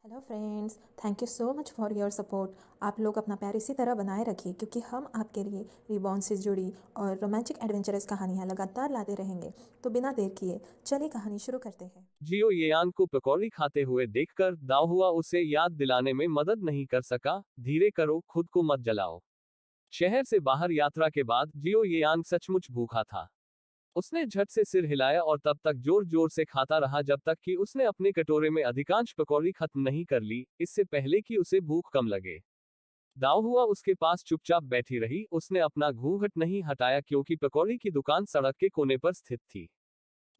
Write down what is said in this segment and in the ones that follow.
Hello friends, thank you so much for your support. आप लोग अपना प्यार इसी तरह बनाए रखिए क्योंकि हम आपके लिए रिबॉर्न से जुड़ी और रोमांटिक एडवेंचरस कहानियाँ लगातार लाते रहेंगे। तो बिना देर किए चलिए कहानी शुरू करते हैं। जियो येयांग को पकौड़ी खाते हुए देखकर दाओहुआ उसे याद दिलाने में मदद नहीं कर सका। धीरे करो, खुद को मत जलाओ। शहर से बाहर यात्रा के बाद जियो येयांग सचमुच भूखा था। उसने झट से सिर हिलाया और तब तक जोर जोर से खाता रहा जब तक कि उसने अपने कटोरे में अधिकांश पकौड़ी खत्म नहीं कर ली, इससे पहले कि उसे भूख कम लगे। दाओहुआ उसके पास चुपचाप बैठी रही, उसने अपना घूंघट नहीं हटाया क्योंकि पकौड़ी की दुकान सड़क के कोने पर स्थित थी।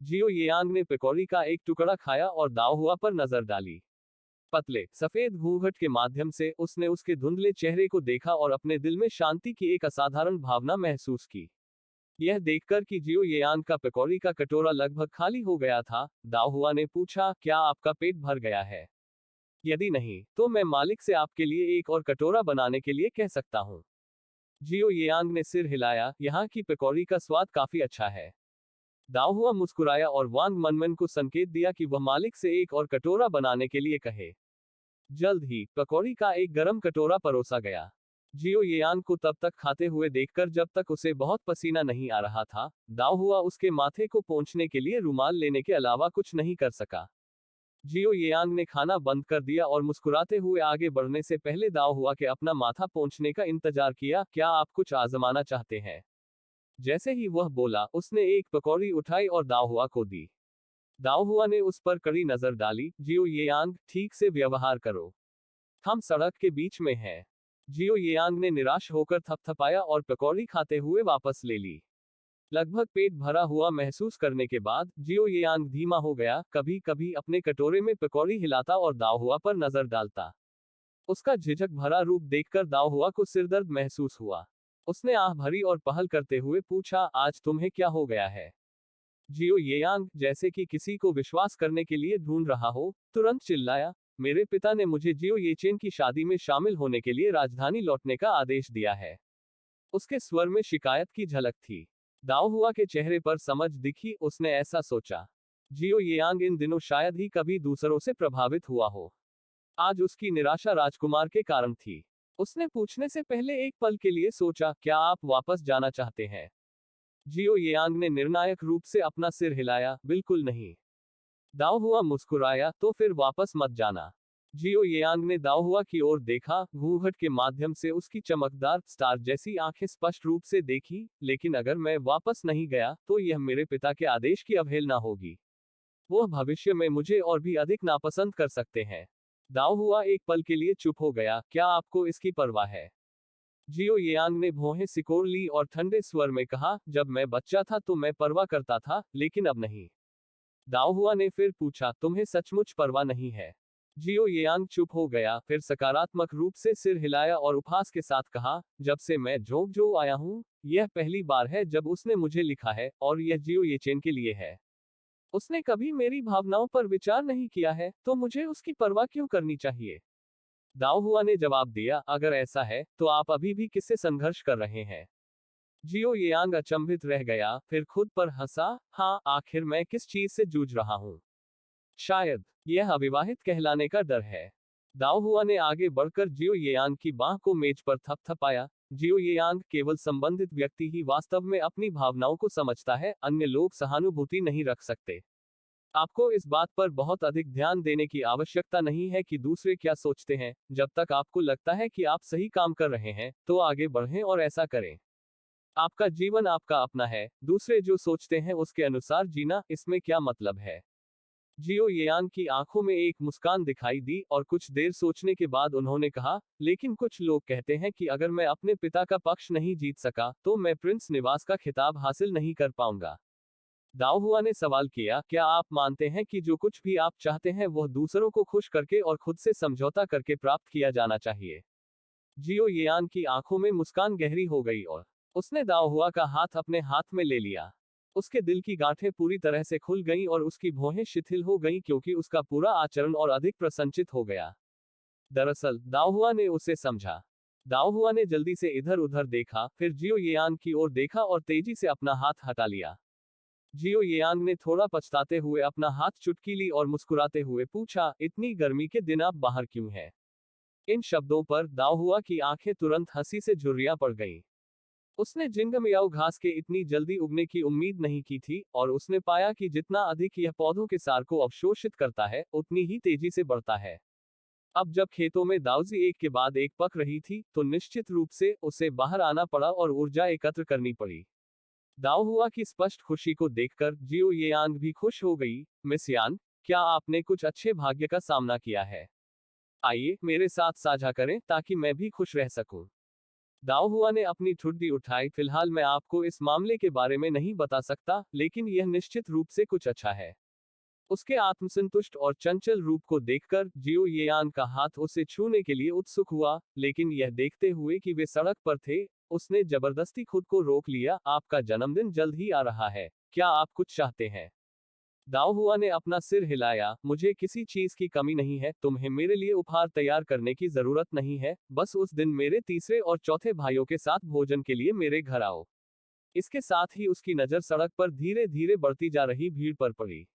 जियो येयांग ने पकौड़ी का एक टुकड़ा खाया और दाओहुआ पर नजर डाली। पतले सफेद घूंघट के माध्यम से उसने उसके धुंधले चेहरे को देखा और अपने दिल में शांति की एक असाधारण भावना महसूस की। यह देखकर कि जियो येयांग का पकौड़ी का कटोरा लगभग खाली हो गया था, दाओहुआ ने पूछा, क्या आपका पेट भर गया है? यदि नहीं, तो मैं मालिक से आपके लिए एक और कटोरा बनाने के लिए कह सकता हूँ। जियो येयांग ने सिर हिलाया, यहाँ की पकौड़ी का स्वाद काफी अच्छा है। दाओहुआ मुस्कुराया और वांग मनमन को संकेत दिया कि वह मालिक से एक और कटोरा बनाने के लिए कहे। जल्द ही पकौड़ी का एक गरम कटोरा परोसा गया। जियो येयांग को तब तक खाते हुए देखकर जब तक उसे बहुत पसीना नहीं आ रहा था, दाओहुआ उसके माथे को पोंछने के लिए रुमाल लेने के अलावा कुछ नहीं कर सका। जियो येयांग ने खाना बंद कर दिया और मुस्कुराते हुए आगे बढ़ने से पहले दाओहुआ के अपना माथा पोंछने का इंतजार किया, क्या आप कुछ आजमाना चाहते हैं? जैसे ही वह बोला, उसने एक पकौड़ी उठाई और दाओहुआ को दी। दाओहुआ ने उस पर कड़ी नजर डाली, जियो येयांग, ठीक से व्यवहार करो। हम सड़क के बीच में हैं। जियो येयांग ने निराश होकर थपथपाया और पकौड़ी खाते हुए वापस ले ली। लगभग पेट भरा हुआ महसूस करने के बाद जियो येयांग धीमा हो गया, कभी कभी अपने कटोरे में पकौड़ी हिलाता और दाओहुआ पर नजर डालता। उसका झिझक भरा रूप देखकर दाओहुआ को सिरदर्द महसूस हुआ। उसने आह भरी और पहल करते हुए पूछा, आज तुम्हें क्या हो गया है? जियो येयांग, जैसे कि किसी को विश्वास करने के लिए ढूंढ रहा हो, तुरंत चिल्लाया, मेरे पिता ने मुझे जियो येचेन की शादी में शामिल होने के लिए राजधानी लौटने का आदेश दिया है। उसके स्वर में शिकायत की झलक थी। दाओहुआ के चेहरे पर समझ दिखी, उसने ऐसा सोचा। जियो येयांग इन दिनों शायद ही कभी दूसरों से प्रभावित हुआ हो। आज उसकी निराशा राजकुमार के कारण थी। उसने पूछने से पहले एक पल के लिए सोचा, क्या आप वापस जाना चाहते हैं? जियो येयांग ने निर्णायक रूप से अपना सिर हिलाया, बिल्कुल नहीं। दाओहुआ मुस्कुराया, तो फिर वापस मत जाना। जियो येयांग ने दाओहुआ की ओर देखा, घूंघट के माध्यम से उसकी चमकदार स्टार जैसी आंखें स्पष्ट रूप से देखी, लेकिन अगर मैं वापस नहीं गया, तो यह मेरे पिता के आदेश की अवहेलना होगी। वह भविष्य में मुझे और भी अधिक नापसंद कर सकते हैं। दाओहुआ एक पल के लिए चुप हो गया, क्या आपको इसकी परवाह है? जियो येयांग ने भौहें सिकोड़ ली और ठंडे स्वर में कहा, जब मैं बच्चा था तो मैं परवाह करता था, लेकिन अब नहीं। दाओहुआ ने फिर पूछा, तुम्हें सचमुच परवाह नहीं है? जियो येयांग चुप हो गया, फिर सकारात्मक रूप से सिर हिलाया और उपहास के साथ कहा, जब से मैं झोंगझोऊ आया हूं, यह पहली बार है जब उसने मुझे लिखा है, और यह जियो येचेन के लिए है। उसने कभी मेरी भावनाओं पर विचार नहीं किया है, तो मुझे उसकी परवाह क्यों करनी चाहिए? दाओहुआ ने जवाब दिया, अगर ऐसा है, तो आप अभी भी किससे संघर्ष कर रहे हैं? जियो येयांग अचंभित रह गया, फिर खुद पर हंसा, हाँ, आखिर मैं किस चीज से जूझ रहा हूं? शायद यह अविवाहित कहलाने का डर है। दाओहुआ ने आगे बढ़कर जियो येयांग की बाह को मेज पर थपथपाया। जियो येयांग, केवल संबंधित व्यक्ति ही वास्तव में अपनी भावनाओं को समझता है, अन्य लोग सहानुभूति नहीं रख सकते। आपको इस बात पर बहुत अधिक ध्यान देने की आवश्यकता नहीं है कि दूसरे क्या सोचते हैं। जब तक आपको लगता है कि आप सही काम कर रहे हैं, तो आगे बढ़ें और ऐसा करें। आपका जीवन आपका अपना है, दूसरे जो सोचते हैं उसके अनुसार जीना, इसमें क्या मतलब है? जियो येयांग की आंखों में एक मुस्कान दिखाई दी और कुछ देर सोचने के बाद उन्होंने कहा, लेकिन कुछ लोग कहते हैं कि अगर मैं अपने पिता का पक्ष नहीं जीत सका, तो मैं प्रिंस निवास का खिताब हासिल नहीं कर पाऊंगा। दाओहुआ ने सवाल किया, क्या आप मानते हैं कि जो कुछ भी आप चाहते हैं वह दूसरों को खुश करके और खुद से समझौता करके प्राप्त किया जाना चाहिए? जियो येयांग की आंखों में मुस्कान गहरी हो गई और उसने दाओहुआ का हाथ अपने हाथ में ले लिया। उसके दिल की गांठें पूरी तरह से खुल गईं और उसकी भौहें शिथिल हो गईं क्योंकि उसका पूरा आचरण और अधिक प्रसन्नचित हो गया। दरअसल दाओहुआ ने उसे समझा। दाओहुआ ने जल्दी से इधर उधर देखा, फिर जियो येयांग की ओर देखा और तेजी से अपना हाथ हटा लिया। जियो यांग ने थोड़ा पछताते हुए अपना हाथ चुटकी ली और मुस्कुराते हुए पूछा, इतनी गर्मी के दिन आप बाहर क्यों हैं? इन शब्दों पर दाओ हुआ की आंखें तुरंत हंसी से झुर्रियां पड़ गईं। उसने जिंगमियाओ घास के इतनी जल्दी उगने की उम्मीद नहीं की थी, और उसने पाया कि जितना अधिक यह पौधों के सार को अवशोषित करता है, उतनी ही तेजी से बढ़ता है। अब जब खेतों में दाउजी एक के बाद एक पक रही थी, तो निश्चित रूप से उसे बाहर आना पड़ा और ऊर्जा एकत्र करनी पड़ी। दाओ हुआ की स्पष्ट खुशी को देखकर जियो येयांग भी खुश हो गई। मिस यान, क्या आपने कुछ अच्छे भाग्य का सामना किया है? आइए मेरे साथ साझा करें ताकि मैं भी खुश रह सकूं। दाओ हुआ ने अपनी ठुड्डी उठाई। फिलहाल मैं आपको इस मामले के बारे में नहीं बता सकता, लेकिन यह निश्चित रूप से कुछ अच्छा है। उसके आत्मसंतुष्ट और चंचल रूप को देखकर जियो येयान का हाथ उसे छूने के लिए उत्सुक हुआ, लेकिन यह देखते हुए कि वे सड़क पर थे, उसने जबरदस्ती खुद को रोक लिया। आपका जन्मदिन जल्द ही आ रहा है, क्या आप कुछ चाहते हैं? दाओ हुआ ने अपना सिर हिलाया। मुझे किसी चीज की कमी नहीं है, तुम्हें मेरे लिए उपहार तैयार करने की जरूरत नहीं है, बस उस दिन मेरे तीसरे और चौथे भाइयों के साथ भोजन के लिए मेरे घर आओ। इसके साथ ही उसकी नजर सड़क पर धीरे धीरे बढ़ती जा रही भीड़ पर पड़ी।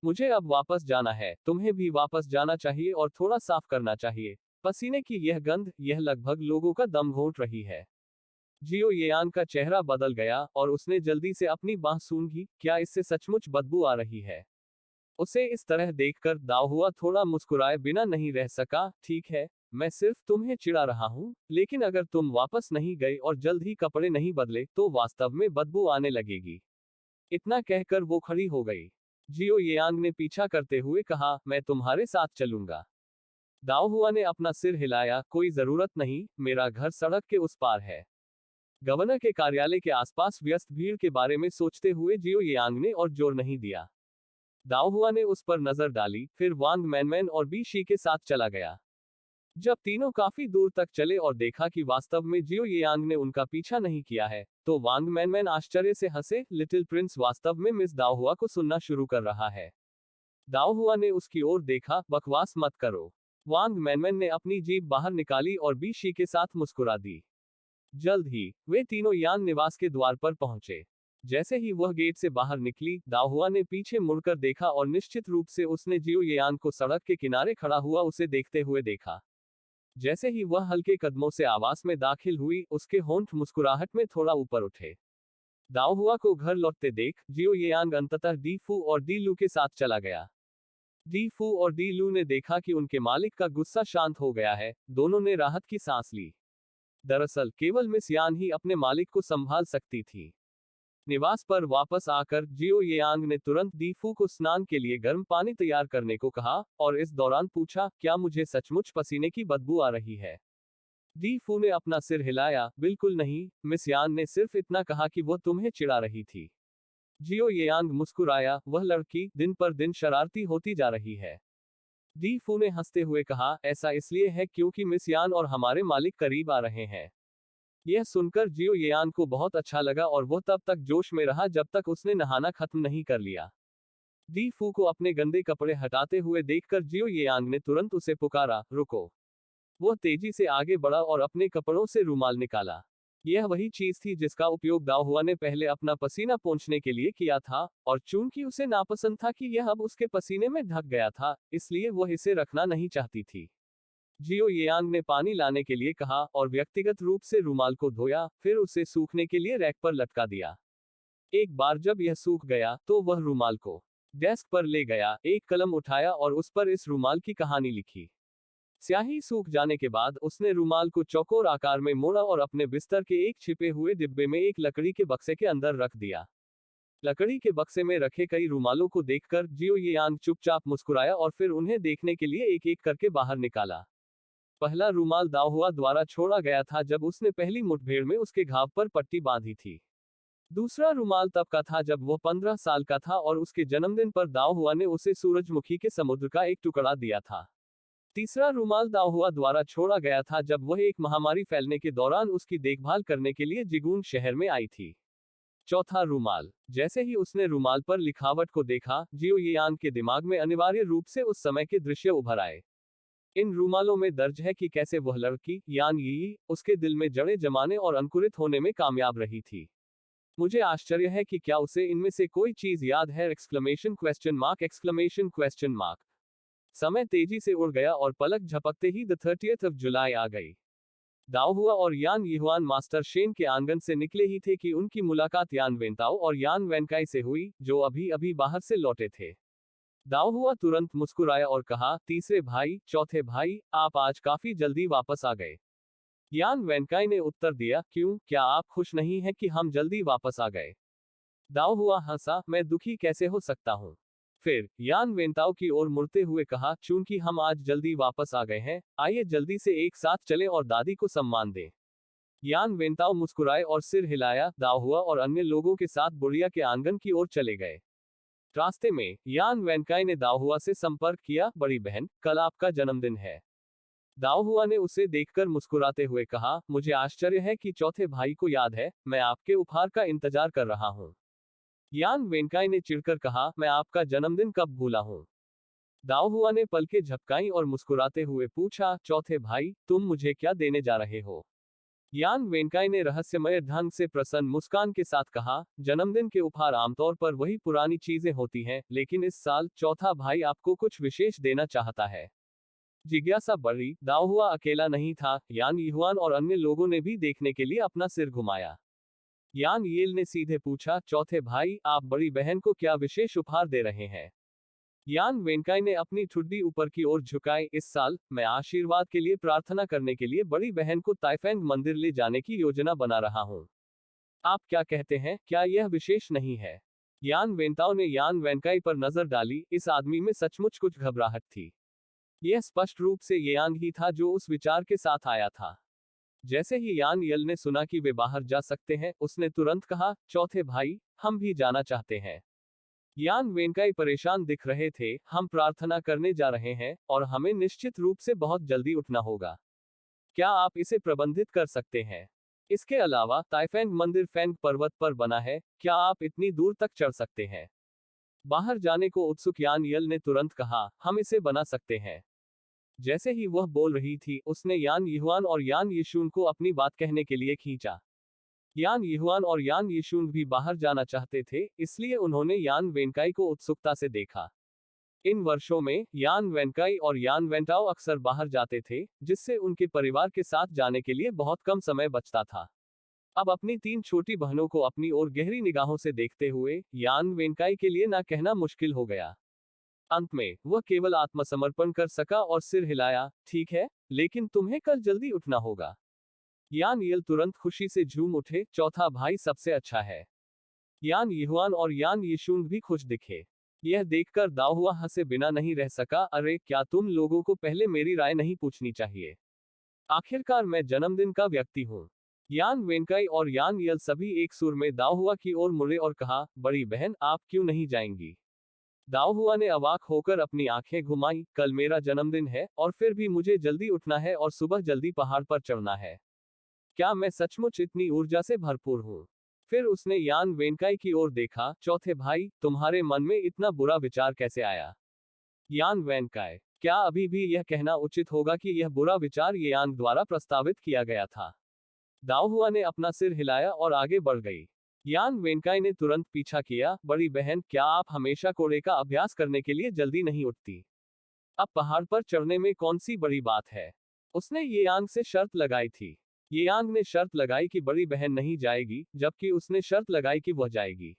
मुझे अब वापस जाना है, तुम्हें भी वापस जाना चाहिए और थोड़ा साफ करना चाहिए। पसीने की यह गंध, यह लगभग लोगों का दम घोंट रही है। जियो येयान का चेहरा बदल गया और उसने जल्दी से अपनी बांह सूंघी। क्या इससे सचमुच बदबू आ रही है? उसे इस तरह देखकर दाओ हुआ थोड़ा मुस्कुराए बिना नहीं रह सका। ठीक है, मैं सिर्फ तुम्हें चिढ़ा रहा हूं, लेकिन अगर तुम वापस नहीं गए और जल्द ही कपड़े नहीं बदले तो वास्तव में बदबू आने लगेगी। इतना कहकर वो खड़ी हो गई। जियो येयांग ने पीछा करते हुए कहा, मैं तुम्हारे साथ चलूंगा। दाओ हुआ ने अपना सिर हिलाया। कोई जरूरत नहीं, मेरा घर सड़क के उस पार है। गवर्नर के कार्यालय के आसपास व्यस्त भीड़ के बारे में सोचते हुए जियो येयांग ने और जोर नहीं दिया। दाओ हुआ ने उस पर नजर डाली, फिर वांग मैनमैन और बी शी के साथ चला गया। जब तीनों काफी दूर तक चले और देखा कि वास्तव में जियो येयांग ने उनका पीछा नहीं किया है, तो वांग मैनमैन आश्चर्य से हंसे। लिटिल प्रिंस वास्तव में मिस दाओ हुआ को सुनना शुरू कर रहा है। दाओ हुआ ने उसकी ओर देखा। बकवास मत करो। वांग मैनमैन ने अपनी जीभ बाहर निकाली और बी शी के साथ मुस्कुरा दी। जल्द ही वे तीनों यान निवास के द्वार पर पहुंचे। जैसे ही वह गेट से बाहर निकली, दाओ हुआ ने पीछे मुड़कर देखा और निश्चित रूप से उसने जियो येयान को सड़क के किनारे खड़ा हुआ उसे देखते हुए देखा। जैसे ही वह हल्के कदमों से आवास में दाखिल हुई, उसके होंठ मुस्कुराहट में थोड़ा ऊपर उठे। दाओ हुआ को घर लौटते देख जियो येयांग अंततः डी फू और डी लू के साथ चला गया। डी फू और डी लू ने देखा कि उनके मालिक का गुस्सा शांत हो गया है। दोनों ने राहत की सांस ली। दरअसल केवल मिस यान ही अपने मालिक को संभाल सकती थी। निवास पर वापस आकर जियो येयांग ने तुरंत डी फू को स्नान के लिए गर्म पानी तैयार करने को कहा, और इस दौरान पूछा, क्या मुझे सचमुच पसीने की बदबू आ रही है? डी फू ने अपना सिर हिलाया। बिल्कुल नहीं, मिस यान ने सिर्फ इतना कहा कि वो तुम्हें चिढ़ा रही थी। जियो येयांग मुस्कुराया। वह लड़की दिन पर दिन शरारती होती जा रही है। डी फू ने हंसते हुए कहा, ऐसा इसलिए है क्योंकि मिस यान और हमारे मालिक करीब आ रहे हैं। यह सुनकर जियो येयांग को बहुत अच्छा लगा और वह तब तक जोश में रहा जब तक उसने नहाना खत्म नहीं कर लिया। डी फू को अपने गंदे कपड़े हटाते हुए देखकर जियो येयांग ने तुरंत उसे पुकारा, रुको। वह तेजी से आगे बढ़ा और अपने कपड़ों से रूमाल निकाला। यह वही चीज थी जिसका उपयोग दाओ हुआ ने पहले अपना पसीना पोंछने के लिए किया था, और चूंकि उसे नापसंद था कि यह अब उसके पसीने में ढक गया था, इसलिए वह इसे रखना नहीं चाहती थी। जियो येयांग ने पानी लाने के लिए कहा और व्यक्तिगत रूप से रूमाल को धोया, फिर उसे सूखने के लिए रैक पर लटका दिया। एक बार जब यह सूख गया, तो वह रूमाल को डेस्क पर ले गया, एक कलम उठाया और उस पर इस रूमाल की कहानी लिखी। स्याही सूख जाने के बाद उसने रूमाल को चौकोर आकार में मोड़ा और अपने बिस्तर के एक छिपे हुए डिब्बे में एक लकड़ी के बक्से के अंदर रख दिया। लकड़ी के बक्से में रखे कई रूमालों को देखकर जियो येयांग चुपचाप मुस्कुराया और फिर उन्हें देखने के लिए एक एक करके बाहर निकाला। पहला रूमाल दाओ हुआ द्वारा छोड़ा गया था जब उसने पहली मुठभेड़ में उसके घाव पर पट्टी बांधी थी। दूसरा रूमाल तब का था जब वह 15 साल का था और उसके जन्मदिन पर दाओ हुआ ने उसे सूरजमुखी के समुद्र का एक टुकड़ा दिया था। तीसरा रूमाल दाओ हुआ द्वारा छोड़ा गया था जब वह एक महामारी फैलने के दौरान उसकी देखभाल करने के लिए जिगून शहर में आई थी। चौथा रूमाल। जैसे ही उसने रूमाल पर लिखावट को देखा, जियो येयांग के दिमाग में अनिवार्य रूप से उस समय के दृश्य उभर आए। इन रूमालों में दर्ज है कि कैसे वह लड़की यान यी उसके दिल में जड़ें जमाने और अंकुरित होने में कामयाब रही थी। मुझे आश्चर्य है कि क्या उसे इनमें से कोई चीज याद है! Exclamation mark. समय तेजी से उड़ गया और पलक झपकते ही द 30th ऑफ जुलाई आ गई। दाओ हुआ और यान यिहुआन मास्टर शेन के आंगन से निकले ही थे कि उनकी मुलाकात यान वेंताओ और यान वेनकाई से हुई, जो अभी अभी बाहर से लौटे थे। दाओ हुआ तुरंत मुस्कुराया और कहा, तीसरे भाई, चौथे भाई, आप आज काफी जल्दी वापस आ गए। यान वेनकाई ने उत्तर दिया, क्यों, क्या आप खुश नहीं हैं कि हम जल्दी वापस आ गए? दाओ हुआ हंसा, मैं दुखी कैसे हो सकता हूँ? फिर यान वेंताओ की ओर मुड़ते हुए कहा, चूंकि हम आज जल्दी वापस आ गए हैं, आइए जल्दी से एक साथ चले और दादी को सम्मान दें। यान वेंताओ मुस्कुराए और सिर हिलाया। दाओ हुआ और अन्य लोगों के साथ बुढ़िया के आंगन की ओर चले गए। रास्ते में यान वेनकाई ने दाओ हुआ से संपर्क किया, बड़ी बहन, कल आपका जन्मदिन है। दाओ हुआ ने उसे देखकर मुस्कुराते हुए कहा, मुझे आश्चर्य है कि चौथे भाई को याद है, मैं आपके उपहार का इंतजार कर रहा हूँ। यान वेनकाई ने चिढ़कर कहा, मैं आपका जन्मदिन कब भूला हूँ? दाओ हुआ ने पलकें झपकाई और मुस्कुराते हुए पूछा, चौथे भाई, तुम मुझे क्या देने जा रहे हो? यान वेनकाई ने रहस्यमय ढंग से प्रसन्न मुस्कान के साथ कहा, जन्मदिन के उपहार आमतौर पर वही पुरानी चीजें होती हैं, लेकिन इस साल चौथा भाई आपको कुछ विशेष देना चाहता है। जिज्ञासा बढ़ी। दाओ हुआ अकेला नहीं था, यान यिहुआन और अन्य लोगों ने भी देखने के लिए अपना सिर घुमाया। यान येल ने सीधे पूछा, चौथे भाई, आप बड़ी बहन को क्या विशेष उपहार दे रहे हैं? यान वेनकाई ने अपनी ठुड्डी ऊपर की ओर झुकाई, इस साल मैं आशीर्वाद के लिए प्रार्थना करने के लिए बड़ी बहन को ताइफेंग मंदिर ले जाने की योजना बना रहा हूँ। आप क्या कहते हैं, क्या यह विशेष नहीं है? यान वेंताओ ने यान वेनकाई पर नजर डाली, इस आदमी में सचमुच कुछ घबराहट थी। यह स्पष्ट रूप से येयांग ही था जो उस विचार के साथ आया था। जैसे ही यान यल ने सुना कि वे बाहर जा सकते हैं, उसने तुरंत कहा, चौथे भाई, हम भी जाना चाहते हैं। यान वेनकाई परेशान दिख रहे थे, हम प्रार्थना करने जा रहे हैं, और हमें निश्चित रूप से बहुत जल्दी उठना होगा। क्या आप इसे प्रबंधित कर सकते हैं? इसके अलावा, ताइफेंग मंदिर फेंग पर्वत पर बना है, क्या आप इतनी दूर तक चढ़ सकते हैं? बाहर जाने को उत्सुक यान यल ने तुरंत कहा, हम इसे बना सकते हैं। जैसे ही वह बोल रही थी, उसने यान यिहुआन और यान यिशून को अपनी बात कहने के लिए खींचा। यान यिहुआन और यान यिशून भी बाहर जाना चाहते थे, इसलिए उन्होंने यान वेनकाई को उत्सुकता से देखा। इन वर्षों में, यान वेनकाई और यान वेंटाओ अक्सर बाहर जाते थे, जिससे उनके परिवार के साथ जाने के लिए बहुत कम समय बचता था। अब अपनी तीन छोटी बहनों को अपनी ओर गहरी निगाहों से देखते हुए, यान वेनकाई के लिए ना कहना मुश्किल हो गया। अंत में, वह केवल आत्मसमर्पण कर सका और सिर हिलाया, ठीक है, लेकिन तुम्हें कल जल्दी उठना होगा। यान येल तुरंत खुशी से झूम उठे, चौथा भाई सबसे अच्छा है। यान यिहुआन और यान यिशून भी खुश दिखे। यह देखकर दाओ हुआ हंसे बिना नहीं रह सका, अरे, क्या तुम लोगों को पहले मेरी राय नहीं पूछनी चाहिए? आखिरकार मैं जन्मदिन का व्यक्ति हूँ। यान वेनकाई और यान यल सभी एक सुर में दाओ हुआ की ओर मुड़े और कहा, बड़ी बहन, आप क्यों नहीं जाएंगी? दाओ हुआ ने अवाक होकर अपनी आंखें घुमाई, कल मेरा जन्मदिन है, और फिर भी मुझे जल्दी उठना है और सुबह जल्दी पहाड़ पर चढ़ना है। क्या मैं सचमुच इतनी ऊर्जा से भरपूर हूँ? फिर उसने यान वेनकाई की ओर देखा, चौथे भाई, तुम्हारे मन में इतना बुरा विचार कैसे आया? यान वेनकाई, क्या अभी भी यह कहना उचित होगा कि यह बुरा विचार यांग द्वारा प्रस्तावित किया गया था? दाओ हुआ ने अपना सिर हिलाया और आगे बढ़ गई। यान वेनकाई ने तुरंत पीछा किया, बड़ी बहन, क्या आप हमेशा कोड़े का अभ्यास करने के लिए जल्दी नहीं उठती? अब पहाड़ पर चढ़ने में कौन सी बड़ी बात है? उसने येयांग से शर्त लगाई थी। येयांग ने शर्त लगाई कि बड़ी बहन नहीं जाएगी, जबकि उसने शर्त लगाई कि वह जाएगी।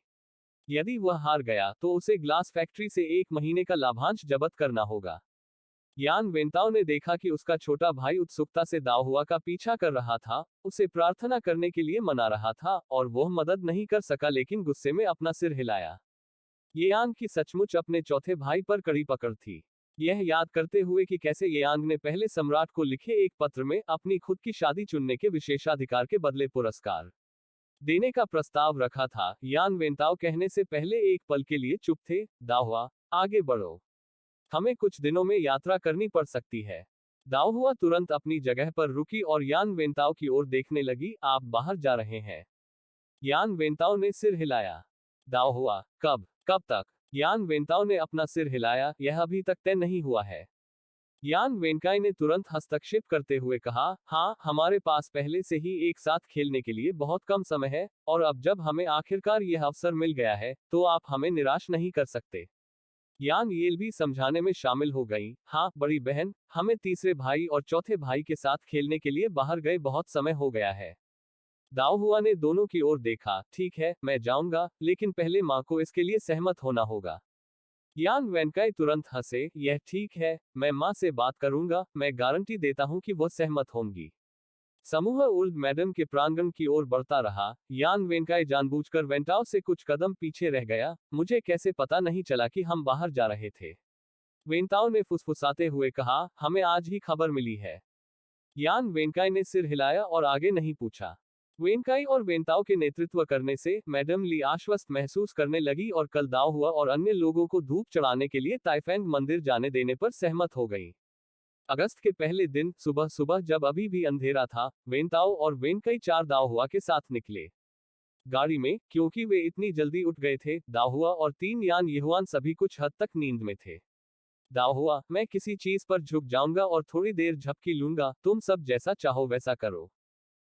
यदि वह हार गया, तो उसे ग्लास फैक्ट्री से 1 महीने का लाभांश जब्त करना होगा। यान वेंताओ ने देखा कि उसका छोटा भाई उत्सुकता से दाओ हुआ का पीछा कर रहा था, उसे प्रार्थना करने के लिए मना रहा था, और वह मदद नहीं कर सका, लेकिन गुस्से में अपना सिर हिलाया। येयांग की सचमुच अपने चौथे भाई पर कड़ी पकड़ थी। यह याद करते हुए कि कैसे येयांग ने पहले सम्राट को लिखे एक पत्र में अपनी खुद की शादी चुनने के विशेषाधिकार के बदले पुरस्कार देने का प्रस्ताव रखा था, यान वेंताओ कहने से पहले एक पल के लिए चुप थे। दाओ हुआ, आगे बढ़ो, हमें कुछ दिनों में यात्रा करनी पड़ सकती है। दाओ हुआ तुरंत अपनी जगह पर रुकी और यान वेंताओ की ओर देखने लगी, आप बाहर जा रहे हैं? यान वेंताओ ने सिर हिलाया। दाओ हुआ, कब कब तक? यान वेंताओ ने अपना सिर हिलाया, यह अभी तक तय नहीं हुआ है। यान वेंकाई ने तुरंत हस्तक्षेप करते हुए कहा, हाँ, हमारे पास पहले से ही एक साथ खेलने के लिए बहुत कम समय है, और अब जब हमें आखिरकार यह अवसर मिल गया है, तो आप हमें निराश नहीं कर सकते। यान येल भी समझाने में शामिल हो गई, हाँ बड़ी बहन, हमें तीसरे भाई और चौथे भाई के साथ खेलने के लिए बाहर गए बहुत समय हो गया है। दाओ हुआ ने दोनों की ओर देखा, ठीक है, मैं जाऊंगा, लेकिन पहले माँ को इसके लिए सहमत होना होगा। यान वेंकाई तुरंत हंसे, यह ठीक है, मैं माँ से बात करूंगा, मैं गारंटी देता हूं कि वह सहमत होंगी। समूह ओल्ड मैडम के प्रांगण की ओर बढ़ता रहा। यान वेंकाई जानबूझकर वेंटाओ से कुछ कदम पीछे रह गया, मुझे कैसे पता नहीं चला कि हम बाहर जा रहे थे। वेंताओ ने फुसफुसाते हुए कहा, हमें आज ही खबर मिली है। यान वेंकाई ने सिर हिलाया और आगे नहीं पूछा। वेंकाई और वेंताओ के नेतृत्व करने से मैडम ली आश्वस्त महसूस करने लगी और कल दाओ हुआ और अन्य लोगों को धूप चढ़ाने के लिए ताइफेंग मंदिर जाने देने पर सहमत हो गई। अगस्त के पहले दिन सुबह सुबह जब अभी भी अंधेरा था, वेंताओ और वेंकई चार दाओ हुआ के साथ निकले। गाड़ी में, क्योंकि वे इतनी जल्दी उठ गए थे, दाओ हुआ और तीन यान यहुआन सभी कुछ हद तक नींद में थे। दाओ हुआ, मैं किसी चीज पर झुक जाऊंगा और थोड़ी देर झपकी लूंगा, तुम सब जैसा चाहो वैसा करो।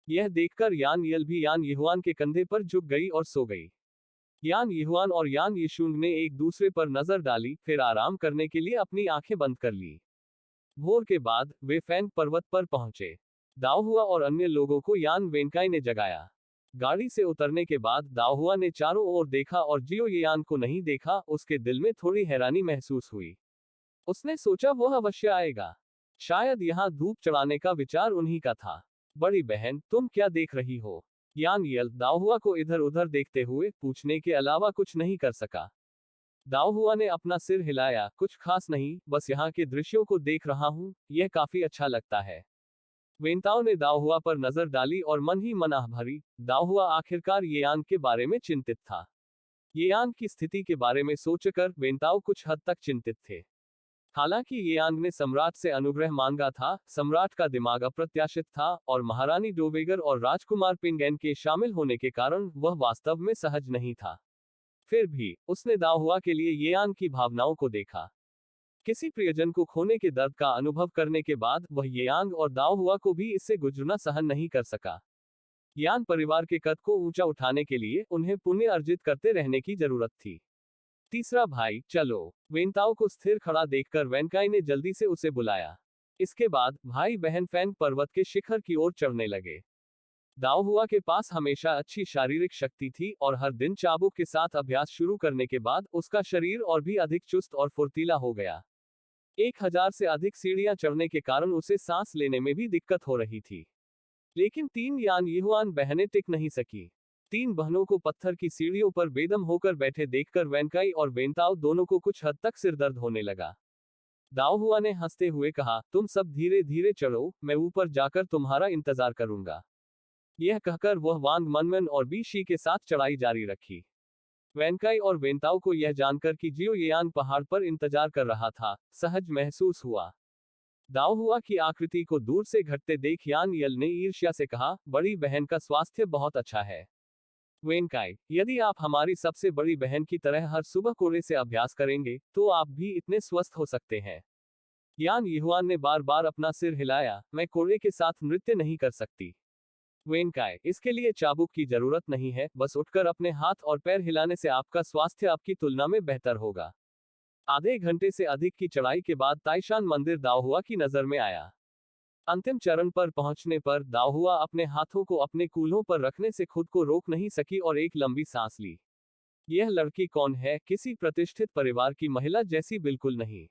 यह देखकर यान यल भी यान यहुआन के कंधे पर झुक गई और सो गई। यान यहुआन और यान यिशुंग ने एक दूसरे पर नजर डाली, फिर आराम करने के लिए अपनी आंखें बंद कर ली। भोर के बाद वे फैंग पर्वत पर पहुंचे। दाओ हुआ और अन्य लोगों को यान वेंकाई ने जगाया। गाड़ी से उतरने के बाद दाओ हुआ ने चारों ओर देखा और जियो यान को नहीं देखा, उसके दिल में थोड़ी हैरानी महसूस हुई। उसने सोचा वह अवश्य आएगा। शायद यहाँ धूप चढ़ाने का विचार उन्हीं का था। बड़ी बहन, तुम क्या देख रही हो? यान यल दाओ हुआ को इधर उधर देखते हुए पूछने के अलावा कुछ नहीं कर सका। दाओ हुआ ने अपना सिर हिलाया, कुछ खास नहीं, बस यहाँ के दृश्यों को देख रहा हूँ, यह काफी अच्छा लगता है। वेंताओ ने दाओ हुआ पर नजर डाली और मन ही मन आह भरी। दाओ हुआ आखिरकार येयांग के बारे में चिंतित था। येयांग की स्थिति के बारे में सोचकर वेंताओ कुछ हद तक चिंतित थे। हालांकि येयांग ने सम्राट से अनुग्रह मांगा था, सम्राट का दिमाग अप्रत्याशित था, और महारानी डोवेगर और राजकुमार पिंगेन के शामिल होने के कारण वह वास्तव में सहज नहीं था। फिर भी, उसने दाओ हुआ के लिए येयांग की भावनाओं को देखा। किसी प्रियजन को खोने के दर्द का अनुभव करने के बाद वह येयांग और दाओ हुआ को भी इससे गुजरना सहन नहीं कर सका। यान परिवार के कद को ऊंचा उठाने के लिए उन्हें पुण्य अर्जित करते रहने की जरूरत थी। तीसरा भाई, चलो। वेंताओ को स्थिर खड़ा देखकर वेंकाई ने जल्दी से उसे बुलाया। इसके बाद भाई बहन फैंग पर्वत के शिखर की ओर चढ़ने लगे। दाओ हुआ के पास हमेशा अच्छी शारीरिक शक्ति थी और हर दिन चाबुक के साथ अभ्यास शुरू करने के बाद उसका शरीर और भी अधिक चुस्त और फुर्तीला हो गया। 1000 से अधिक सीढ़ियां चढ़ने के कारण उसे सांस लेने में भी दिक्कत हो रही थी। लेकिन तीन यान यहुआन बहनें टिक नहीं सकी। तीन बहनों को पत्थर की सीढ़ियों पर बेदम होकर बैठे देखकर वेंकाई और वेंताओ दोनों को कुछ हद तक सिरदर्द होने लगा। दाओ हुआ ने हंसते हुए कहा, तुम सब धीरे धीरे चढ़ो, मैं ऊपर जाकर तुम्हारा इंतजार करूंगा। यह कहकर वह वांग मनमन और बीशी के साथ चढ़ाई जारी रखी। वेंकाई और वेंताओ को यह जानकर कि जियो येयांग पहाड़ पर इंतजार कर रहा था, सहज महसूस हुआ। दाओ हुआ की आकृति को दूर से घटते देख यान यल ने ईर्ष्या से कहा, बड़ी बहन का स्वास्थ्य बहुत अच्छा है। वेंकाई, यदि आप हमारी सबसे बड़ी बहन की तरह हर सुबह कोड़े से अभ्यास करेंगे, तो आप भी इतने स्वस्थ हो सकते हैं। यान यहुआन ने बार बार अपना सिर हिलाया, मैं कोड़े के साथ नृत्य नहीं कर सकती। वेंकाई, इसके लिए चाबुक की जरूरत नहीं है, बस उठकर अपने हाथ और पैर हिलाने से आपका स्वास्थ्य आपकी तुलना में बेहतर होगा। आधे घंटे से अधिक की चढ़ाई के बाद ताइशान मंदिर दाओ हुआ की नजर में आया। अंतिम चरण पर पहुंचने पर दाओ हुआ अपने हाथों को अपने कूल्हों पर रखने से खुद को रोक नहीं सकी और एक लंबी सांस ली। यह लड़की कौन है? किसी प्रतिष्ठित परिवार की महिला जैसी बिल्कुल नहीं।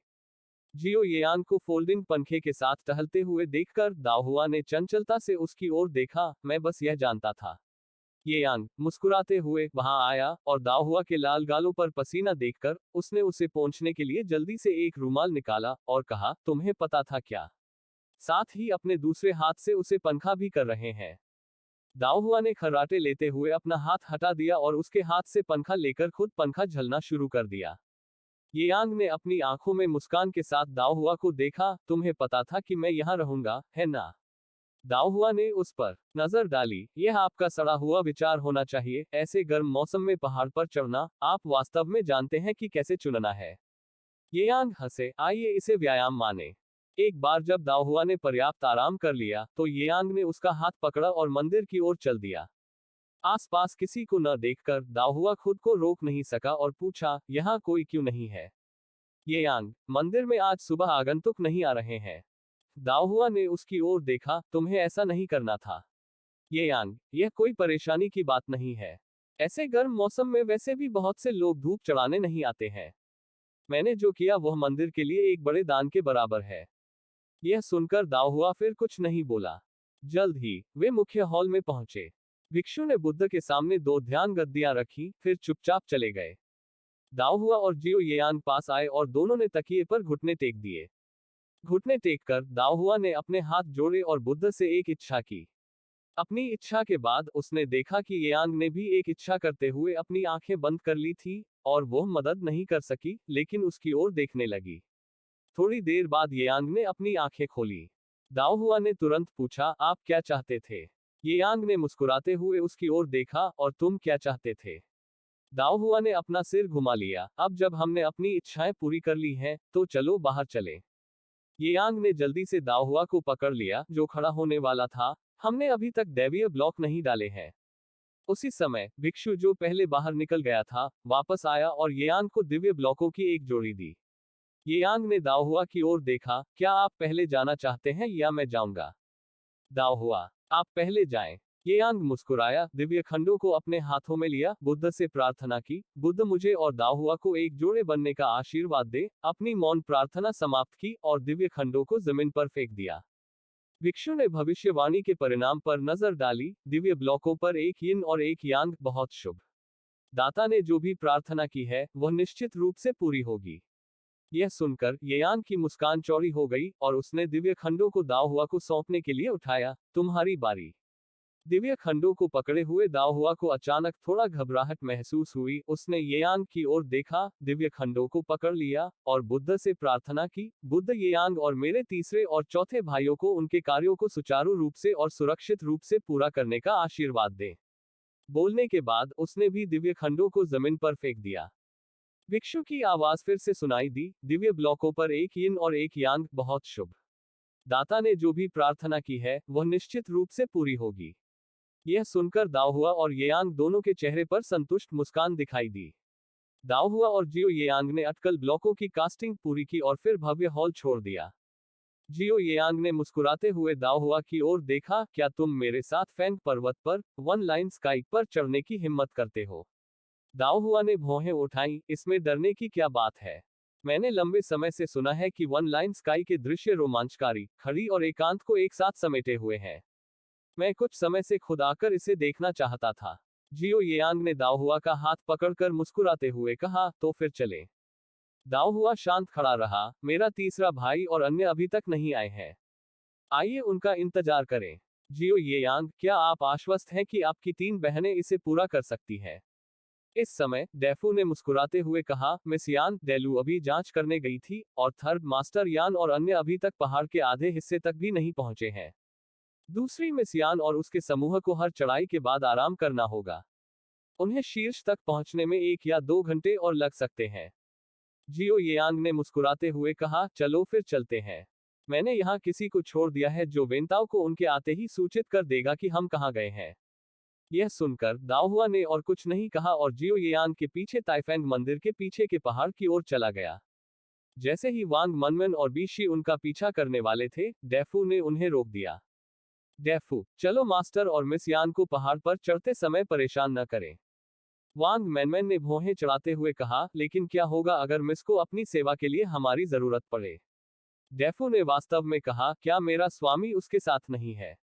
जियो येयान को फोल्डिंग पंखे के साथ टहलते हुए देखकर दाओ हुआ ने चंचलता से उसकी ओर देखा, मैं बस यह जानता था। येयांग मुस्कुराते हुए वहां आया और दाओ हुआ के लाल गालों पर पसीना देखकर उसने उसे पोंछने के लिए जल्दी से एक रूमाल निकाला और कहा, तुम्हें पता था क्या? साथ ही अपने दूसरे हाथ से उसे पंखा भी कर रहे हैं। दाओ हुआ ने खर्राटे लेते हुए अपना हाथ हटा दिया और उसके हाथ से पंखा लेकर खुद पंखा झलना शुरू कर दिया। येयांग ने अपनी आंखों में मुस्कान के साथ दाओ हुआ को देखा, तुम्हें पता था कि मैं यहाँ रहूंगा, है ना? दाओ हुआ ने उस पर नजर डाली, यह आपका सड़ा हुआ विचार होना चाहिए, ऐसे गर्म मौसम में पहाड़ पर चढ़ना, आप वास्तव में जानते हैं कि कैसे चुनना है। येयांग हंसे, आइए इसे व्यायाम माने। एक बार जब दाओहुआ ने पर्याप्त आराम कर लिया तो येयांग ने उसका हाथ पकड़ा और मंदिर की ओर चल दिया। आसपास किसी को न देखकर दाओहुआ खुद को रोक नहीं सका और पूछा, यहाँ कोई क्यों नहीं है? येयांग, मंदिर में आज सुबह आगंतुक नहीं आ रहे हैं। दाओहुआ ने उसकी ओर देखा, तुम्हें ऐसा नहीं करना था। येयांग, यह कोई परेशानी की बात नहीं है। ऐसे गर्म मौसम में वैसे भी बहुत से लोग धूप चढ़ाने नहीं आते हैं। मैंने जो किया वह मंदिर के लिए एक बड़े दान के बराबर है। यह सुनकर दाओहुआ फिर कुछ नहीं बोला। जल्द ही वे मुख्य हॉल में पहुंचे। भिक्षु ने बुद्ध के सामने 2 ध्यान गद्दियां रखी, फिर चुपचाप चले गए। दाओहुआ और जियो येयांग पास आए और दोनों ने तकिए पर घुटने टेक दिए। घुटने टेककर दाओहुआ ने अपने हाथ जोड़े और बुद्ध से एक इच्छा की। अपनी इच्छा के बाद उसने देखा कि येयांग ने भी एक इच्छा करते हुए अपनी आंखें बंद कर ली थी, और वह मदद नहीं कर सकी, लेकिन उसकी ओर देखने लगी। थोड़ी देर बाद येयांग ने अपनी आंखें खोली। दाओहुआ ने तुरंत पूछा, आप क्या चाहते थे? येयांग ने मुस्कुराते हुए उसकी ओर देखा, और तुम क्या चाहते थे? दाओहुआ ने अपना सिर घुमा लिया। अब जब हमने अपनी इच्छाएं पूरी कर ली हैं, तो चलो बाहर चले। येयांग ने जल्दी से दाओहुआ को पकड़ लिया, जो खड़ा होने वाला था। हमने अभी तक दैवीय ब्लॉक नहीं डाले हैं। उसी समय भिक्षु जो पहले बाहर निकल गया था, वापस आया और येयांग को दिव्य ब्लॉकों की एक जोड़ी दी। येयांग ने दाओहुआ की ओर देखा, क्या आप पहले जाना चाहते हैं या मैं जाऊंगा? दाओहुआ, आप पहले जाएं। येयांग मुस्कुराया, दिव्य खंडों को अपने हाथों में लिया, बुद्ध से प्रार्थना की, बुद्ध मुझे और दाओहुआ को एक जोड़े बनने का आशीर्वाद दे। अपनी मौन प्रार्थना समाप्त की और दिव्य खंडों को जमीन पर फेंक दिया। भिक्षु ने भविष्यवाणी के परिणाम पर नजर डाली, दिव्य ब्लॉकों पर एक यिन और एक यांग, बहुत शुभ। दाता ने जो भी प्रार्थना की है वह निश्चित रूप से पूरी होगी। यह सुनकर येयांग की मुस्कान चौड़ी हो गई और उसने दिव्य खंडों को दाओहुआ को सौंपने के लिए उठाया। तुम्हारी बारी। दिव्य खंडों को पकड़े हुए दाओहुआ को अचानक थोड़ा घबराहट महसूस हुई। उसने येयांग की ओर देखा, दिव्य खंडों को पकड़ लिया और बुद्ध से प्रार्थना की, बुद्ध येयांग और मेरे तीसरे और चौथे भाइयों को उनके कार्यों को सुचारू रूप से और सुरक्षित रूप से पूरा करने का आशीर्वाद दें। बोलने के बाद उसने भी दिव्य खंडों को जमीन पर फेंक दिया। भिक्षु की आवाज फिर से सुनाई दी, दिव्य ब्लॉकों पर एक यिन और एक यांग, बहुत शुभ। दाता ने जो भी प्रार्थना की है वह निश्चित रूप से पूरी होगी। यह सुनकर दाओहुआ और येयांग दोनों के चेहरे पर संतुष्ट मुस्कान दिखाई दी। दाओहुआ और जियो येयांग ने अटकल ब्लॉकों की कास्टिंग पूरी की और फिर भव्य हॉल छोड़ दिया। जियो येयांग ने मुस्कुराते हुए दाओहुआ की ओर देखा, क्या तुम मेरे साथ फैंग पर्वत पर वन लाइन स्काई पर चढ़ने की हिम्मत करते हो? दाओहुआ ने भौहें उठाई, इसमें डरने की क्या बात है? मैंने लंबे समय से सुना है कि वन लाइन स्काई के दृश्य रोमांचकारी, खड़ी और एकांत को एक साथ समेटे हुए हैं। मैं कुछ समय से खुद आकर इसे देखना चाहता था। जियो येयांग ने दाओहुआ का हाथ पकड़कर मुस्कुराते हुए कहा, तो फिर चले। दाओहुआ शांत खड़ा रहा, मेरा तीसरा भाई और अन्य अभी तक नहीं आए हैं। आइए उनका इंतजार करें। जियो येयांग, क्या आप आश्वस्त हैं कि आपकी 3 बहनें इसे पूरा कर सकती हैं? इस समय डेफू ने मुस्कुराते हुए कहा, मिस यान, डेलू अभी जांच करने गई थी, और थर्ड मास्टर यान और अन्य अभी तक पहाड़ के आधे हिस्से तक भी नहीं पहुंचे हैं। दूसरी मिस यान और उसके समूह को हर चढ़ाई के बाद आराम करना होगा। उन्हें शीर्ष तक पहुंचने में 1 या 2 घंटे और लग सकते हैं। जियो येयांग ने मुस्कुराते हुए कहा, चलो फिर चलते हैं। मैंने यहाँ किसी को छोड़ दिया है जो वेंताओ को उनके आते ही सूचित कर देगा कि हम कहाँ गए हैं। यह सुनकर दाओहुआ ने और कुछ नहीं कहा और जियो येयांग के पीछे ताइफेंग मंदिर के पीछे के पहाड़ की ओर चला गया। जैसे ही वांग मनमन और बीशी उनका पीछा करने वाले थे, डेफू ने उन्हें रोक दिया। डेफू, चलो मास्टर और मिस यान को पहाड़ पर चढ़ते समय परेशान न करें। वांग मैनमैन ने भौहें चढ़ाते हुए कहा, लेकिन क्या होगा अगर मिस को अपनी सेवा के लिए हमारी जरूरत पड़े? डेफू ने वास्तव में कहा, क्या मेरा स्वामी उसके साथ नहीं है?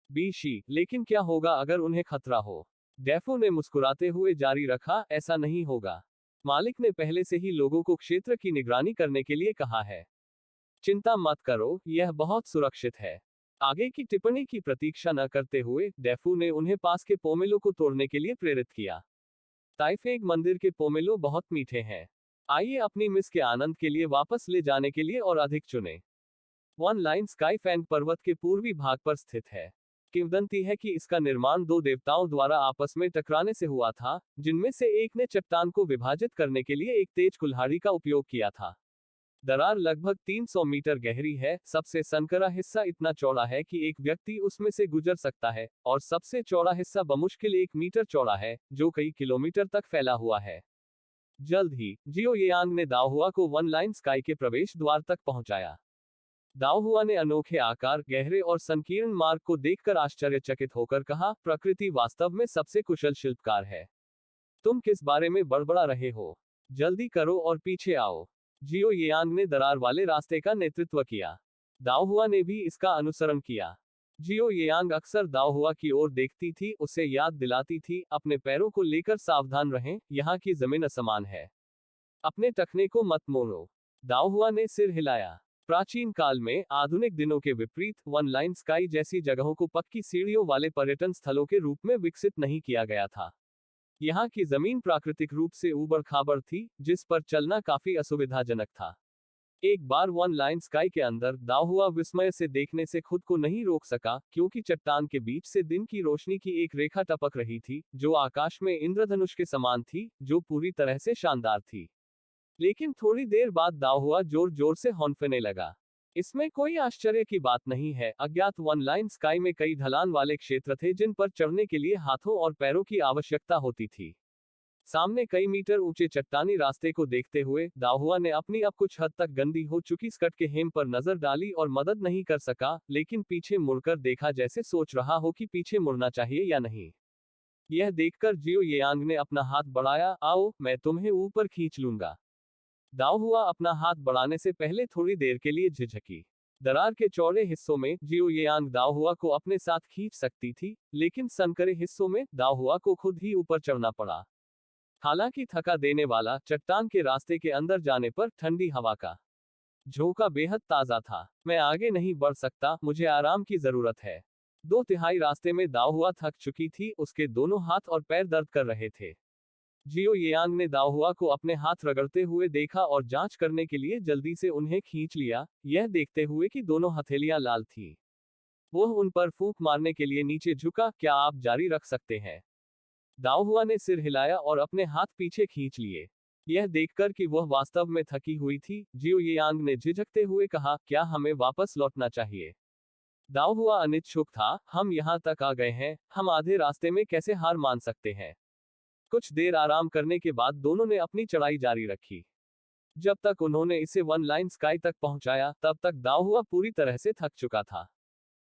बीशी, लेकिन क्या होगा अगर उन्हें खतरा हो? डेफू ने मुस्कुराते हुए जारी रखा, ऐसा नहीं होगा। मालिक ने पहले से ही लोगों को क्षेत्र की निगरानी करने के लिए कहा है। चिंता मत करो, यह बहुत सुरक्षित है। आगे की टिप्पणी की प्रतीक्षा न करते हुए डेफू ने उन्हें पास के पोमेलो को तोड़ने के लिए प्रेरित किया। ताइफेग मंदिर के पोमेलो बहुत मीठे हैं। आइए अपनी मिस के आनंद के लिए वापस ले जाने के लिए और अधिक चुने। वन लाइन स्काई फैंग पर्वत के पूर्वी भाग पर स्थित है। किंवदंती है कि इसका निर्माण 2 देवताओं द्वारा आपस में टकराने से हुआ था, जिनमें से एक ने चट्टान को विभाजित करने के लिए एक तेज कुल्हाड़ी का उपयोग किया था। दरार लगभग 300 मीटर गहरी है, सबसे संकरा हिस्सा इतना चौड़ा है कि एक व्यक्ति उसमें से गुजर सकता है, और सबसे चौड़ा हिस्सा बमुश्किल 1 मीटर चौड़ा है, जो कई किलोमीटर तक फैला हुआ है। जल्द ही जियो येयांग ने दाओहुआ को वन लाइन स्काई के प्रवेश द्वार तक पहुंचाया। दाओहुआ ने अनोखे आकार, गहरे और संकीर्ण मार्ग को देखकर आश्चर्यचकित होकर कहा, प्रकृति वास्तव में सबसे कुशल शिल्पकार है। तुम किस बारे में बड़बड़ा रहे हो? जल्दी करो और पीछे आओ। जियो येयांग ने दरार वाले रास्ते का नेतृत्व किया। दाओहुआ ने भी इसका अनुसरण किया। जियो येयांग अक्सर दाओहुआ की ओर देखती थी, उसे याद दिलाती थी, अपने पैरों को लेकर सावधान रहें, यहाँ की जमीन असमान है। अपने टखने को मत मोड़ो। दाओहुआ ने सिर हिलाया। प्राचीन काल में, आधुनिक दिनों के विपरीत, वन लाइन स्काई जैसी जगहों को पक्की सीढ़ियों वाले पर्यटन स्थलों के रूप में विकसित नहीं किया गया था। यहाँ की जमीन प्राकृतिक रूप से ऊबड़ खाबड़ थी, जिस पर चलना काफी असुविधाजनक था। एक बार वन लाइन स्काई के अंदर, दाओहुआ विस्मय से देखने से खुद को नहीं रोक सका, क्योंकि चट्टान के बीच से दिन की रोशनी की एक रेखा टपक रही थी, जो आकाश में इंद्रधनुष के समान थी, जो पूरी तरह से शानदार थी। लेकिन थोड़ी देर बाद दाओहुआ जोर जोर से हौंफने लगा। इसमें कोई आश्चर्य की बात नहीं है, अज्ञात वन लाइन स्काई में कई ढलान वाले क्षेत्र थे जिन पर चढ़ने के लिए हाथों और पैरों की आवश्यकता होती थी। सामने कई मीटर ऊंचे चट्टानी रास्ते को देखते हुए, दाओहुआ ने अपनी अब कुछ हद तक गंदी हो चुकी स्कर्ट के हेम पर नजर डाली और मदद नहीं कर सका, लेकिन पीछे मुड़कर देखा, जैसे सोच रहा हो कि पीछे मुड़ना चाहिए या नहीं। यह देखकर जियो येयांग ने अपना हाथ बढ़ाया, आओ, मैं तुम्हें ऊपर खींच लूंगा। दाओहुआ अपना हाथ बढ़ाने से पहले थोड़ी देर के लिए झिझकी। दरार के चौड़े हिस्सों में जियो येयांग दाओहुआ को अपने साथ खींच सकती थी, लेकिन संकरे हिस्सों में दाओहुआ को खुद ही ऊपर चढ़ना पड़ा। हालांकि थका देने वाला, चट्टान के रास्ते के अंदर जाने पर ठंडी हवा का झोंका बेहद ताजा था। मैं आगे नहीं बढ़ सकता, मुझे आराम की जरूरत है। 2/3 रास्ते में दाओहुआ थक चुकी थी, उसके दोनों हाथ और पैर दर्द कर रहे थे। जियो येयांग ने दाओहुआ को अपने हाथ रगड़ते हुए देखा और जांच करने के लिए जल्दी से उन्हें खींच लिया, यह देखते हुए कि दोनों हथेलियां लाल थीं। वह उन पर फूंक मारने के लिए नीचे झुका, क्या आप जारी रख सकते हैं? दाओहुआ ने सिर हिलाया और अपने हाथ पीछे खींच लिए। यह देखकर कि वह वास्तव में थकी हुई थी, जियो येयांग ने झिझकते हुए कहा, क्या हमें वापस लौटना चाहिए? दाओहुआ अनिच्छुक था, हम यहाँ तक आ गए हैं, हम आधे रास्ते में कैसे हार मान सकते हैं? कुछ देर आराम करने के बाद दोनों ने अपनी चढ़ाई जारी रखी। जब तक उन्होंने इसे वन लाइन स्काई तक पहुंचाया, तब तक दाओहुआ पूरी तरह से थक चुका था।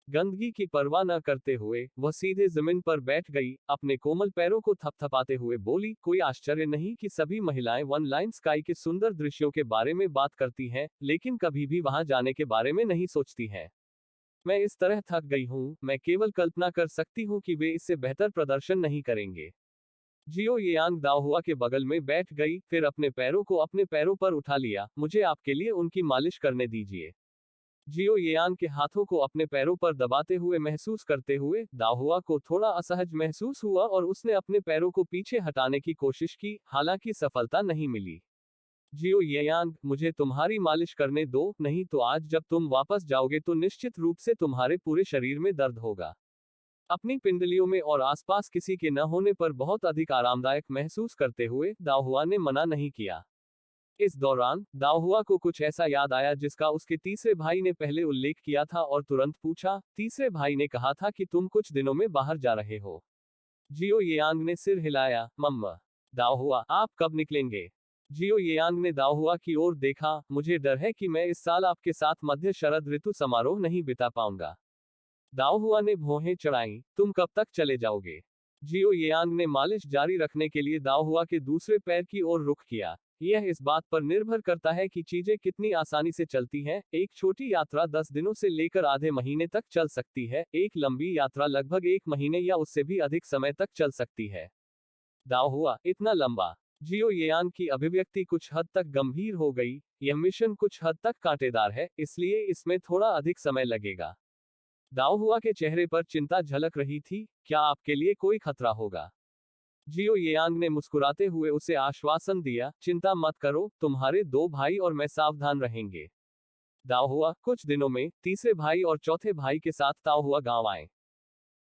गंदगी की परवाह न करते हुए वह सीधे जमीन पर बैठ गई, अपने कोमल पैरों को थपथपाते हुए बोली, कोई आश्चर्य नहीं कि सभी महिलाएं वन लाइन स्काई के सुंदर दृश्यों के बारे में बात करती हैं, लेकिन कभी भी वहां जाने के बारे में नहीं सोचती हैं। मैं इस तरह थक गई हूं, मैं केवल कल्पना कर सकती हूं कि वे इससे बेहतर प्रदर्शन नहीं करेंगे। जियो येयांग दाओहुआ के बगल में बैठ गई, फिर अपने पैरों को अपने पैरों पर उठा लिया, मुझे आपके लिए उनकी मालिश करने दीजिए। जियो येयांग के हाथों को अपने पैरों पर दबाते हुए महसूस करते हुए, दाओहुआ को थोड़ा असहज महसूस हुआ और उसने अपने पैरों को पीछे हटाने की कोशिश की, हालांकि सफलता नहीं मिली। जियो येयांग, मुझे तुम्हारी मालिश करने दो, नहीं तो आज जब तुम वापस जाओगे तो निश्चित रूप से तुम्हारे पूरे शरीर में दर्द होगा। अपनी पिंडलियों में और आसपास किसी के न होने पर बहुत अधिक आरामदायक महसूस करते हुए दाओहुआ ने मना नहीं किया। इस दौरान दाओहुआ को कुछ ऐसा याद आया जिसका उसके तीसरे भाई ने पहले उल्लेख किया था और तुरंत पूछा, तीसरे भाई ने कहा था कि तुम कुछ दिनों में बाहर जा रहे हो। जियो येयांग ने सिर हिलाया, मम्मा। दाओहुआ, आप कब निकलेंगे? जियो येयांग ने दाओहुआ की ओर देखा, मुझे डर है कि मैं इस साल आपके साथ मध्य शरद ऋतु समारोह नहीं बिता पाऊंगा। दाओहुआ ने भौहें चढ़ाईं, तुम कब तक चले जाओगे? जियो येयांग ने मालिश जारी रखने के लिए दाओहुआ के दूसरे पैर की ओर रुख किया। यह इस बात पर निर्भर करता है कि चीजें कितनी आसानी से चलती हैं। एक छोटी यात्रा 10 दिनों से लेकर आधे महीने तक चल सकती है, एक लंबी यात्रा लगभग 1 महीने या उससे भी अधिक समय तक चल सकती है। दाओहुआ, इतना लंबा? जियो येयांग की अभिव्यक्ति कुछ हद तक गंभीर हो गई, यह मिशन कुछ हद तक कांटेदार है, इसलिए इसमें थोड़ा अधिक समय लगेगा। दाओहुआ के चेहरे पर चिंता झलक रही थी, क्या आपके लिए कोई खतरा होगा? जियो येयांग ने मुस्कुराते हुए उसे आश्वासन दिया, चिंता मत करो, तुम्हारे 2 भाई और मैं सावधान रहेंगे। दाओहुआ, कुछ दिनों में तीसरे भाई और चौथे भाई के साथ दाओहुआ गांव आए।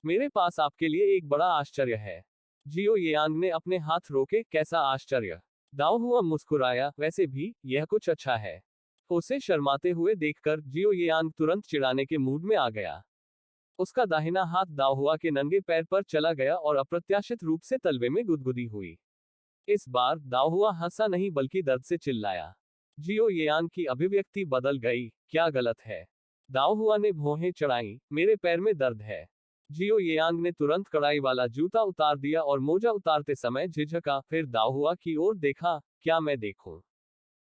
मेरे पास आपके लिए एक बड़ा आश्चर्य है। जियो येयांग ने अपने हाथ रोके, कैसा आश्चर्य? दाओहुआ मुस्कुराया, वैसे भी यह कुछ अच्छा है। उसे शर्माते हुए देखकर जियो येयांग तुरंत चिढ़ाने के मूड में आ गया। उसका दाहिना हाथ दाओहुआ के नंगे पैर पर चला गया और अप्रत्याशित रूप से तलवे में गुदगुदी हुई। इस बार दाओहुआ हंसा नहीं बल्कि दर्द से चिल्लाया। जियो येयान की अभिव्यक्ति बदल गई, क्या गलत है? दाओहुआ ने भौहें चढ़ाई, मेरे पैर में दर्द है। जियो येयांग ने तुरंत कड़ाई वाला जूता उतार दिया और मोजा उतारते समय झिझका, फिर दाओहुआ की ओर देखा, क्या मैं देखूं?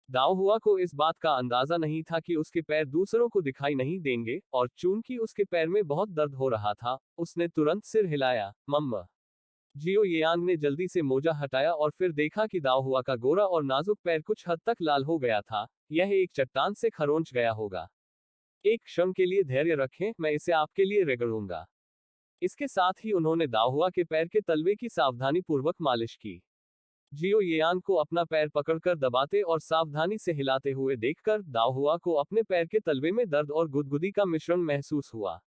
दाओहुआ को इस बात का अंदाजा नहीं था कि उसके पैर दूसरों को दिखाई नहीं देंगे, और चूंकि उसके पैर में बहुत दर्द हो रहा था, उसने तुरंत सिर हिलाया, मम्मा। जियो येयांग ने जल्दी से मोजा हटाया और फिर देखा कि दाओहुआ का गोरा और नाजुक पैर कुछ हद तक लाल हो गया था, यह एक चट्टान से खरोंच गया होगा। एक क्षण के लिए धैर्य रखें, मैं इसे आपके लिए रगड़ूंगा। इसके साथ ही उन्होंने दाओहुआ के पैर के तलवे की सावधानी पूर्वक मालिश की। जियो येयान को अपना पैर पकड़कर दबाते और सावधानी से हिलाते हुए देखकर दाओहुआ को अपने पैर के तलवे में दर्द और गुदगुदी का मिश्रण महसूस हुआ।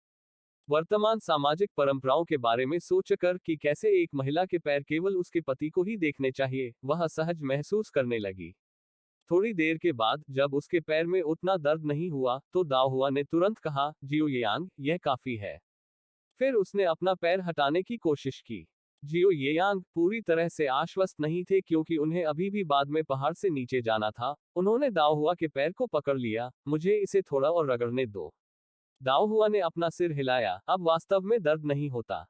वर्तमान सामाजिक परंपराओं के बारे में सोचकर कि कैसे एक महिला के पैर केवल उसके पति को ही देखने चाहिए, वह असहज महसूस करने लगी। थोड़ी देर के बाद जब उसके पैर में उतना दर्द नहीं हुआ, तो दाओहुआ ने तुरंत कहा, जियो येयांग, यह काफी है। फिर उसने अपना पैर हटाने की कोशिश की। जियो येयांग पूरी तरह से आश्वस्त नहीं थे क्योंकि उन्हें अभी भी बाद में पहाड़ से नीचे जाना था। उन्होंने दाओहुआ के पैर को पकड़ लिया, मुझे इसे थोड़ा और रगड़ने दो। दाओहुआ ने अपना सिर हिलाया, अब वास्तव में दर्द नहीं होता।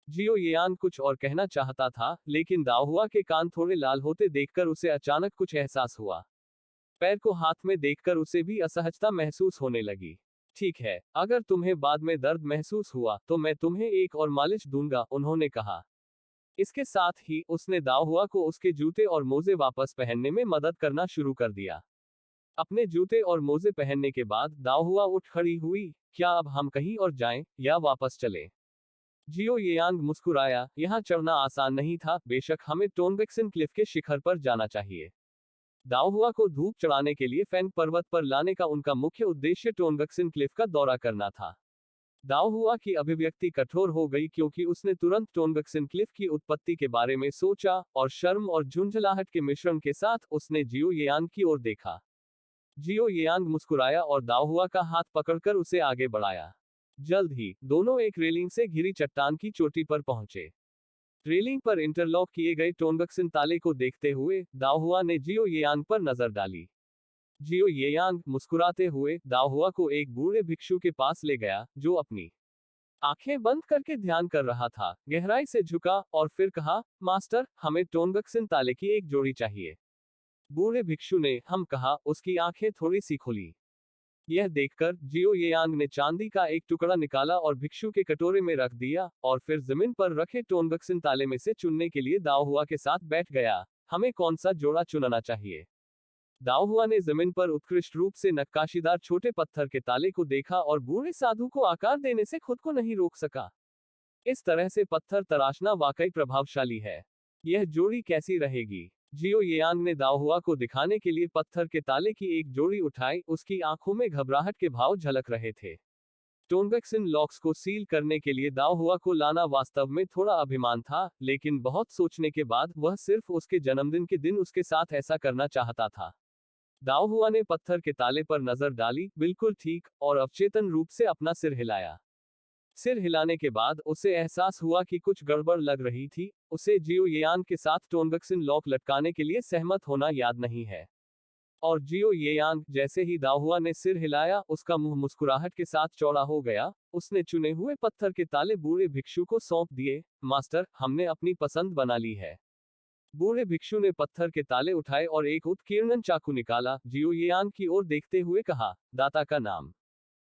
जियो येयांग कुछ और कहना चाहता था, लेकिन दाओहुआ के कान थोड़े लाल होते देखकर उसे अचानक कुछ एहसास हुआ। पैर को हाथ में देखकर उसे भी असहजता महसूस होने लगी। ठीक है, अगर तुम्हें बाद में दर्द महसूस हुआ तो मैं तुम्हें एक और मालिश दूंगा, उन्होंने कहा। इसके साथ ही उसने दाओहुआ को उसके जूते और मोजे वापस पहनने में मदद करना शुरू कर दिया। अपने जूते और मोजे पहनने के बाद दाओहुआ उठ खड़ी हुई, क्या अब हम कहीं और जाएं या वापस चलें? जियो येयांग मुस्कुराया, यहाँ चढ़ना आसान नहीं था, बेशक हमें टोनबेक्सन क्लिफ के शिखर पर जाना चाहिए। दाओहुआ को धूप चढ़ाने के लिए फैंग पर्वत पर लाने का उनका मुख्य उद्देश्य टोनबेक्सन क्लिफ का दौरा करना था। दाओहुआ की अभिव्यक्ति कठोर हो गई क्योंकि उसने तुरंत टोनबेक्सन क्लिफ की उत्पत्ति के बारे में सोचा, और शर्म और झुंझलाहट के मिश्रण के साथ उसने जियो येयांग की ओर देखा। जियो येयांग मुस्कुराया और दाओहुआ का हाथ पकड़कर उसे आगे बढ़ाया। जल्द ही दोनों एक रेलिंग से घिरी चट्टान की चोटी पर पहुंचे। रेलिंग पर इंटरलॉक किए गए टोनबेक्सन ताले को देखते हुए दाओहुआ ने जियो येयांग पर नजर डाली। जियो येयांग मुस्कुराते हुए दाओहुआ को एक बूढ़े भिक्षु के पास ले गया, जो अपनी आंखें बंद करके ध्यान कर रहा था। गहराई से झुका और फिर कहा, मास्टर, हमें टोनबेक्सन ताले की एक जोड़ी चाहिए। बूढ़े भिक्षु ने हम कहा, उसकी आंखें थोड़ी सी खुली। यह देखकर जियो येयांग ने चांदी का एक टुकड़ा निकाला और भिक्षु के कटोरे में रख दिया, और फिर जमीन पर रखे टोनबेक्सन ताले में से चुनने के लिए दाओहुआ के साथ बैठ गया। हमें कौन सा जोड़ा चुनना चाहिए? दाओहुआ ने जमीन पर उत्कृष्ट रूप से नक्काशीदार छोटे पत्थर के ताले को देखा और बूढ़े साधु को आकार देने से खुद को नहीं रोक सका। इस तरह से पत्थर तराशना वाकई प्रभावशाली है। यह जोड़ी कैसी रहेगी? जियो येयांग ने दाओहुआ को दिखाने के लिए पत्थर के ताले की एक जोड़ी उठाई, उसकी आंखों में घबराहट के भाव झलक रहे थे। टोनबेक्सन लॉक्स को सील करने के लिए दाओहुआ को लाना वास्तव में थोड़ा अभिमान था, लेकिन बहुत सोचने के बाद वह सिर्फ उसके जन्मदिन के दिन उसके साथ ऐसा करना चाहता था। दाओहुआ ने पत्थर के ताले पर नजर डाली, बिल्कुल ठीक, और अवचेतन रूप से अपना सिर हिलाया। सिर हिलाने के बाद उसे एहसास हुआ कि कुछ गड़बड़ लग रही थी। उसे जियो येयांग के साथ टोनबेक्सन लॉक लटकाने के लिए सहमत होना याद नहीं है। और जियो येयांग, जैसे ही दाओहुआ ने सिर हिलाया, उसका मुंह मुस्कुराहट के साथ चौड़ा हो गया। उसने चुने हुए पत्थर के ताले बूढ़े भिक्षु को सौंप दिए। मास्टर, हमने अपनी पसंद बना ली है। बूढ़े भिक्षु ने पत्थर के ताले उठाए और एक उत्कीर्णन चाकू निकाला। जियो येयांग की ओर देखते हुए कहा, दाता का नाम?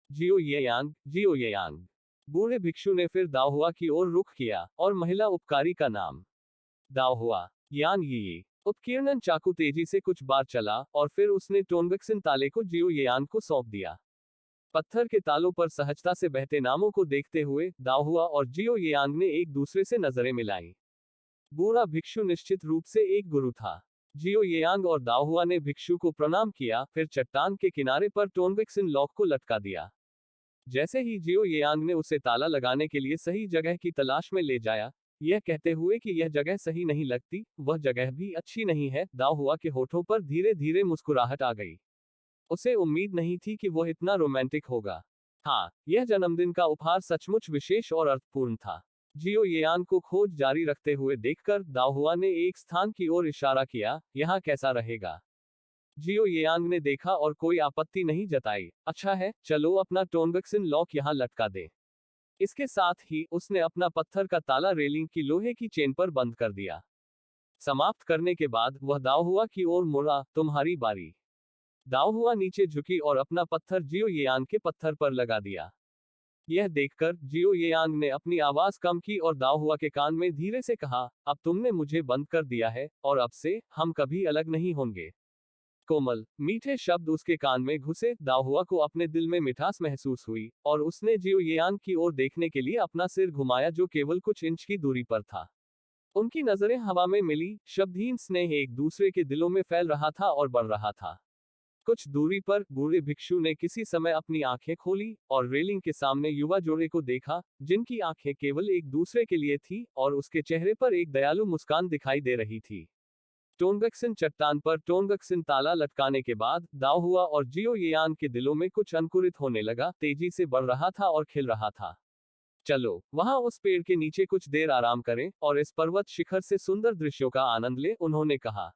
जियो येयांग। जियो येयांग। बूढ़े भिक्षु ने फिर दाओहुआ की ओर रुख किया, और महिला उपकारी का नाम? दाओहुआ। यान यी। उत्कीर्णन चाकू तेजी से कुछ बार चला, और फिर उसने टोनबेक्सन ताले को जियो येयांग को सौंप दिया। पत्थर के तालों पर सहजता से बहते नामों को देखते हुए दाओहुआ और जियो येयांग ने एक दूसरे से नजरें मिलाई। बूढ़ा भिक्षु निश्चित रूप से एक गुरु था। जियो येयांग और दाओहुआ ने भिक्षु को प्रणाम किया, फिर चट्टान के किनारे पर टोनबेक्सन लॉक को लटका दिया। जैसे ही जियो येयांग ने उसे ताला लगाने के लिए सही जगह की तलाश में ले जाया, यह कहते हुए कि यह जगह सही नहीं लगती, वह जगह भी अच्छी नहीं है, दाओहुआ के होठों पर धीरे धीरे मुस्कुराहट आ गई। उसे उम्मीद नहीं थी कि वो इतना रोमांटिक होगा। हाँ, यह जन्मदिन का उपहार सचमुच विशेष और अर्थपूर्ण था। जियो येयान को खोज जारी रखते हुए देखकर दाओहुआ ने एक स्थान की ओर इशारा किया, यहाँ कैसा रहेगा? जियो येयांग ने देखा और कोई आपत्ति नहीं जताई। अच्छा है, चलो अपना टोंगक्सिन लॉक यहाँ लटका दें। इसके साथ ही उसने अपना पत्थर का ताला रेलिंग की लोहे की चेन पर बंद कर दिया। समाप्त करने के बाद वह दाओहुआ की ओर मुड़ा, तुम्हारी बारी। दाओहुआ नीचे झुकी और अपना पत्थर जियो येयांग के पत्थर पर लगा दिया। यह देखकर जियो येयांग ने अपनी आवाज कम की और दाओहुआ के कान में धीरे से कहा, अब तुमने मुझे बंद कर दिया है, और अब से हम कभी अलग नहीं होंगे। कोमल, मीठे शब्द उसके कान में घुसे। दाओहुआ को अपने दिल में मिठास महसूस हुई, और उसने जियो येयांग की ओर देखने के लिए अपना सिर घुमाया जो केवल कुछ इंच की दूरी पर था। उनकी नजरें हवा में मिली, शब्दहीन स्नेह एक दूसरे के दिलों में फैल रहा था और बढ़ रहा था। कुछ दूरी पर बूढ़े भिक्षु ने किसी समय अपनी आंखें खोली और रेलिंग के सामने युवा जोड़े को देखा, जिनकी आंखें केवल एक दूसरे के लिए थी और उसके चेहरे पर एक दयालु मुस्कान दिखाई दे रही थी। टोंगक्सिन चट्टान पर टोंगक्सिन ताला लटकाने के बाद दाओहुआ और जियो येयान के दिलों में कुछ अंकुरित होने लगा, तेजी से बढ़ रहा था और खिल रहा था। चलो, वहां उस पेड़ के नीचे कुछ देर आराम करें और इस पर्वत शिखर से सुंदर दृश्यों का आनंद लें, उन्होंने कहा।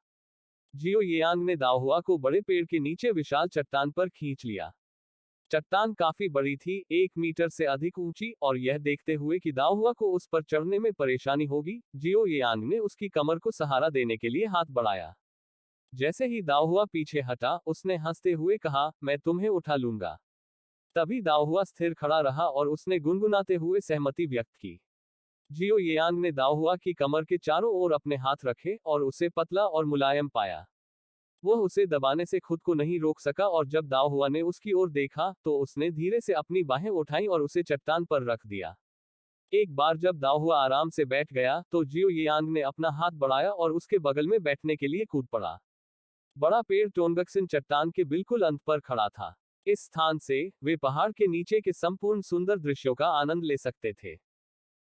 जियो येयांग ने दाओहुआ को बड़े पेड़ के नीचे विशाल चट्टान पर खींच लिया। चट्टान काफी बड़ी थी, 1 मीटर से अधिक ऊंची, और यह देखते हुए कि दाओहुआ को उस पर चढ़ने में परेशानी होगी, जियो येयांग ने उसकी कमर को सहारा देने के लिए हाथ बढ़ाया। जैसे ही दाओहुआ पीछे हटा, उसने हंसते हुए कहा, मैं तुम्हें उठा लूंगा। तभी दाओहुआ स्थिर खड़ा रहा और उसने गुनगुनाते हुए सहमति व्यक्त की। जियो येयांग ने दाओहुआ की कमर के चारों ओर अपने हाथ रखे और उसे पतला और मुलायम पाया। वह उसे दबाने से खुद को नहीं रोक सका, और जब दाओहुआ ने उसकी ओर देखा तो उसने धीरे से अपनी बाहें उठाई और उसे चट्टान पर रख दिया। एक बार जब दाओहुआ आराम से बैठ गया तो जियो येयांग ने अपना हाथ बढ़ाया और उसके बगल में बैठने के लिए कूद पड़ा। बड़ा पेड़ टोंगक्सिन चट्टान के बिल्कुल अंत पर खड़ा था। इस स्थान से वे पहाड़ के नीचे के संपूर्ण सुंदर दृश्यों का आनंद ले सकते थे।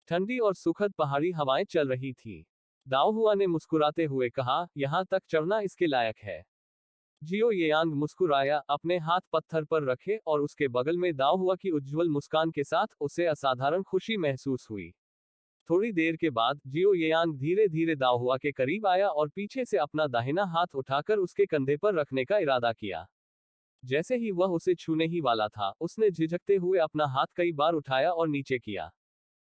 ठंडी और सुखद पहाड़ी हवाएं चल रही थी। दाओहुआ ने मुस्कुराते हुए कहा, यहाँ तक चढ़ना इसके लायक है। जियो येयांग मुस्कुराया, अपने हाथ पत्थर पर रखे, और उसके बगल में दाओहुआ की उज्ज्वल मुस्कान के साथ उसे असाधारण खुशी महसूस हुई। थोड़ी देर के बाद जियो येयांग धीरे धीरे दाओहुआ के करीब आया और पीछे से अपना दाहिना हाथ उठाकर उसके कंधे पर रखने का इरादा किया। जैसे ही वह उसे छूने ही वाला था, उसने झिझकते हुए अपना हाथ कई बार उठाया और नीचे किया।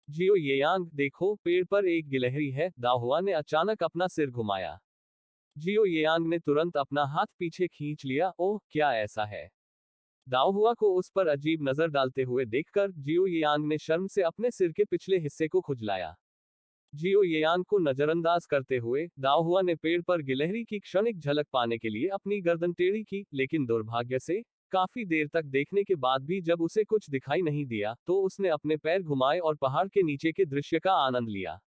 जियो येयांग, देखो, पेड़ पर एक गिलहरी है। दाओहुआ ने अचानक अपना सिर घुमाया। जियो येयांग ने तुरंत अपना हाथ पीछे खींच लिया। ओह, क्या ऐसा है? दाओहुआ को उस पर अजीब नजर डालते हुए देखकर जियो येयांग ने शर्म से अपने सिर के पिछले हिस्से को खुजलाया। जियो येयांग को नजरअंदाज करते हुए दाओहुआ ने पेड़ पर गिलहरी की क्षणिक झलक पाने के लिए अपनी गर्दन टेढ़ी की, लेकिन दुर्भाग्य से काफी देर तक देखने के बाद भी जब उसे कुछ दिखाई नहीं दिया तो उसने अपने पैर घुमाए और पहाड़ के नीचे के दृश्य का आनंद लिया।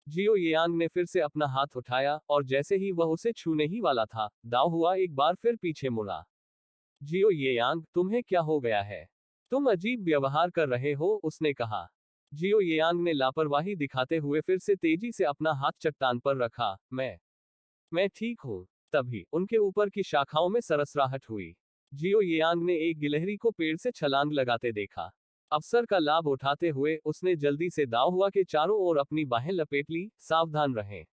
जियो येयांग ने फिर से अपना हाथ उठाया, और जैसे ही वह उसे छूने ही वाला था, दाओहुआ एक बार फिर पीछे मुड़ा। जियो येयांग, तुम्हें क्या हो गया है? तुम अजीब व्यवहार कर रहे हो, उसने कहा। जियो येयांग ने लापरवाही दिखाते हुए फिर से तेजी से अपना हाथ चट्टान पर रखा। मैं ठीक हूँ। तभी उनके ऊपर की शाखाओं में सरसराहट हुई। जियो येयांग ने एक गिलहरी को पेड़ से छलांग लगाते देखा। अवसर का लाभ उठाते हुए उसने जल्दी से दाओहुआ के चारों ओर अपनी बाहें लपेट ली। सावधान रहें।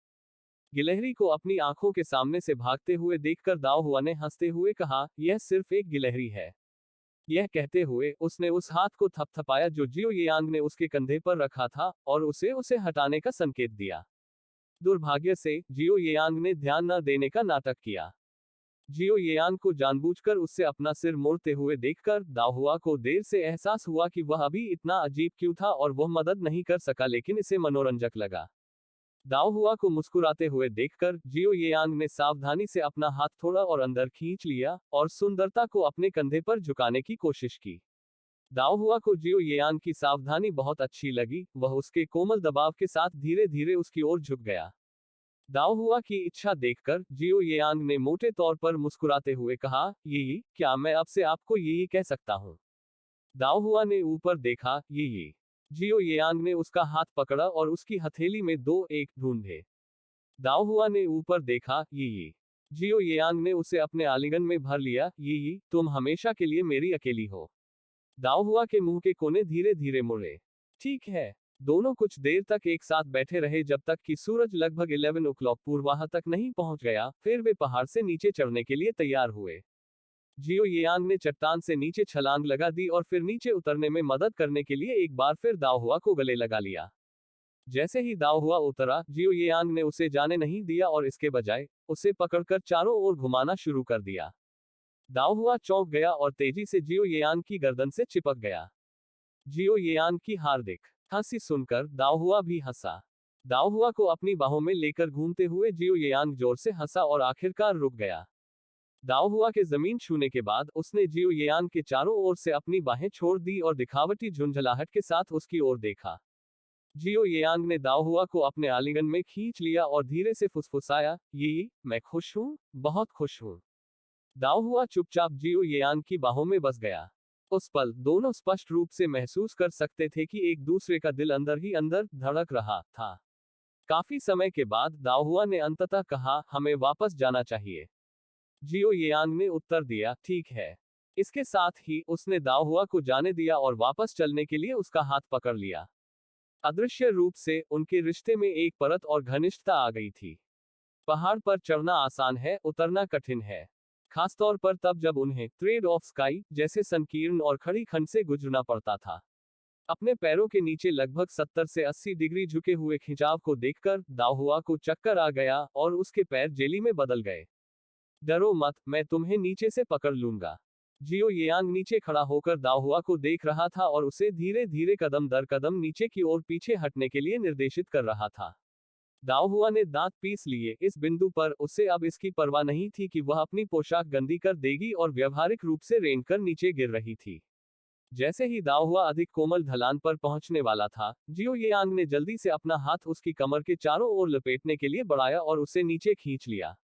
गिलहरी को अपनी आंखों के सामने से भागते हुए देखकर दाओहुआ ने हंसते हुए कहा, यह सिर्फ एक गिलहरी है। यह कहते हुए उसने उस हाथ को थपथपाया जो जियो येयांग ने उसके कंधे पर रखा था, और उसे हटाने का संकेत दिया। दुर्भाग्य से जियो येयांग ने ध्यान न देने का नाटक किया। जियो येयांग को जानबूझकर उससे अपना सिर मोड़ते हुए देखकर दाओहुआ को देर से एहसास हुआ कि वह अभी इतना अजीब क्यों था, और वह मदद नहीं कर सका, लेकिन इसे मनोरंजक लगा। दाओहुआ को मुस्कुराते हुए देखकर जियो येयांग ने सावधानी से अपना हाथ थोड़ा और अंदर खींच लिया और सुंदरता को अपने कंधे पर झुकाने की कोशिश की। दाओहुआ को जियो येयांग की सावधानी बहुत अच्छी लगी, वह उसके कोमल दबाव के साथ धीरे धीरे उसकी ओर झुक गया। दाओहुआ की इच्छा देखकर जियो येयांग ने मोटे तौर पर मुस्कुराते हुए कहा, यही, क्या मैं अब से आपको यही कह सकता हूँ? दाओहुआ ने ऊपर देखा। यही। जियो येयांग ने उसका हाथ पकड़ा और उसकी हथेली में 2 1 ढूंढे। दाओहुआ ने ऊपर देखा। यही। जियो येयांग ने उसे अपने आलिंगन में भर लिया। ये तुम हमेशा के लिए मेरी अकेली हो। दाओ हुआ के मुंह के कोने धीरे धीरे मुड़े। ठीक है। दोनों कुछ देर तक एक साथ बैठे रहे जब तक कि सूरज लगभग 11 o'clock पूर्वाह तक नहीं पहुंच गया। फिर वे पहाड़ से नीचे चढ़ने के लिए तैयार हुए। जियो येयांग ने चट्टान से नीचे छलांग लगा दी और फिर नीचे उतरने में मदद करने के लिए एक बार फिर दाओ हुआ को गले लगा लिया। जैसे ही दाओ हुआ उतरा, जियो येयांग ने उसे जाने नहीं दिया और इसके बजाय उसे पकड़कर चारों ओर घुमाना शुरू कर दिया। दाओ हुआ चौंक गया और तेजी से जियो येयांग की गर्दन से चिपक गया। जियो येयांग की हार्दिक हंसी सुनकर दाओ हुआ भी हंसा। दाओ हुआ को अपनी बाहों में लेकर घूमते हुए जियो येयांग जोर से हंसा और आखिरकार रुक गया। दाओ हुआ के जमीन छूने के बाद उसने जियो येयांग के चारों ओर से अपनी बाहें छोड़ दी और दिखावटी झुंझलाहट के साथ उसकी ओर देखा। जियो येयांग ने दाओ हुआ को अपने आलिंगन में खींच लिया और धीरे से फुसफुसाया, ये मैं खुश हूं, बहुत खुश हूं। दाओ हुआ चुपचाप जियो येयांग की बाहों में बस गया। उस पल दोनों स्पष्ट रूप से महसूस कर सकते थे कि एक दूसरे का दिल अंदर ही अंदर धड़क रहा था। काफी समय के बाद दाओ हुआ ने अंततः कहा, हमें वापस जाना चाहिए। जियो येयांग ने उत्तर दिया, ठीक है। इसके साथ ही उसने दाओ हुआ को जाने दिया और वापस चलने के लिए उसका हाथ पकड़ लिया। अदृश्य रूप से उनके रिश्ते में एक परत और घनिष्ठता आ गई थी। पहाड़ पर चढ़ना आसान है, उतरना कठिन है। खासतौर पर तब जब उन्हें ट्रेड ऑफ स्काई जैसे संकीर्ण और खड़ी खंड से गुजरना पड़ता था। अपने पैरों के नीचे लगभग 70 से 80 डिग्री झुके हुए खिंचाव को देखकर दाओ हुआ को चक्कर आ गया और उसके पैर जेली में बदल गए। डरो मत, मैं तुम्हें नीचे से पकड़ लूंगा। जियो येयांग नीचे खड़ा होकर दाओ हुआ को देख रहा था और उसे धीरे धीरे कदम दर कदम नीचे की ओर पीछे हटने के लिए निर्देशित कर रहा था। दाओ हुआ ने दांत पीस लिए। इस बिंदु पर उसे अब इसकी परवाह नहीं थी कि वह अपनी पोशाक गंदी कर देगी और व्यवहारिक रूप से रेंगकर नीचे गिर रही थी। जैसे ही दाओ हुआ अधिक कोमल ढलान पर पहुंचने वाला था, जियो येयांग ने जल्दी से अपना हाथ उसकी कमर के चारों ओर लपेटने के लिए बढ़ाया और उसे नीचे खींच लिया।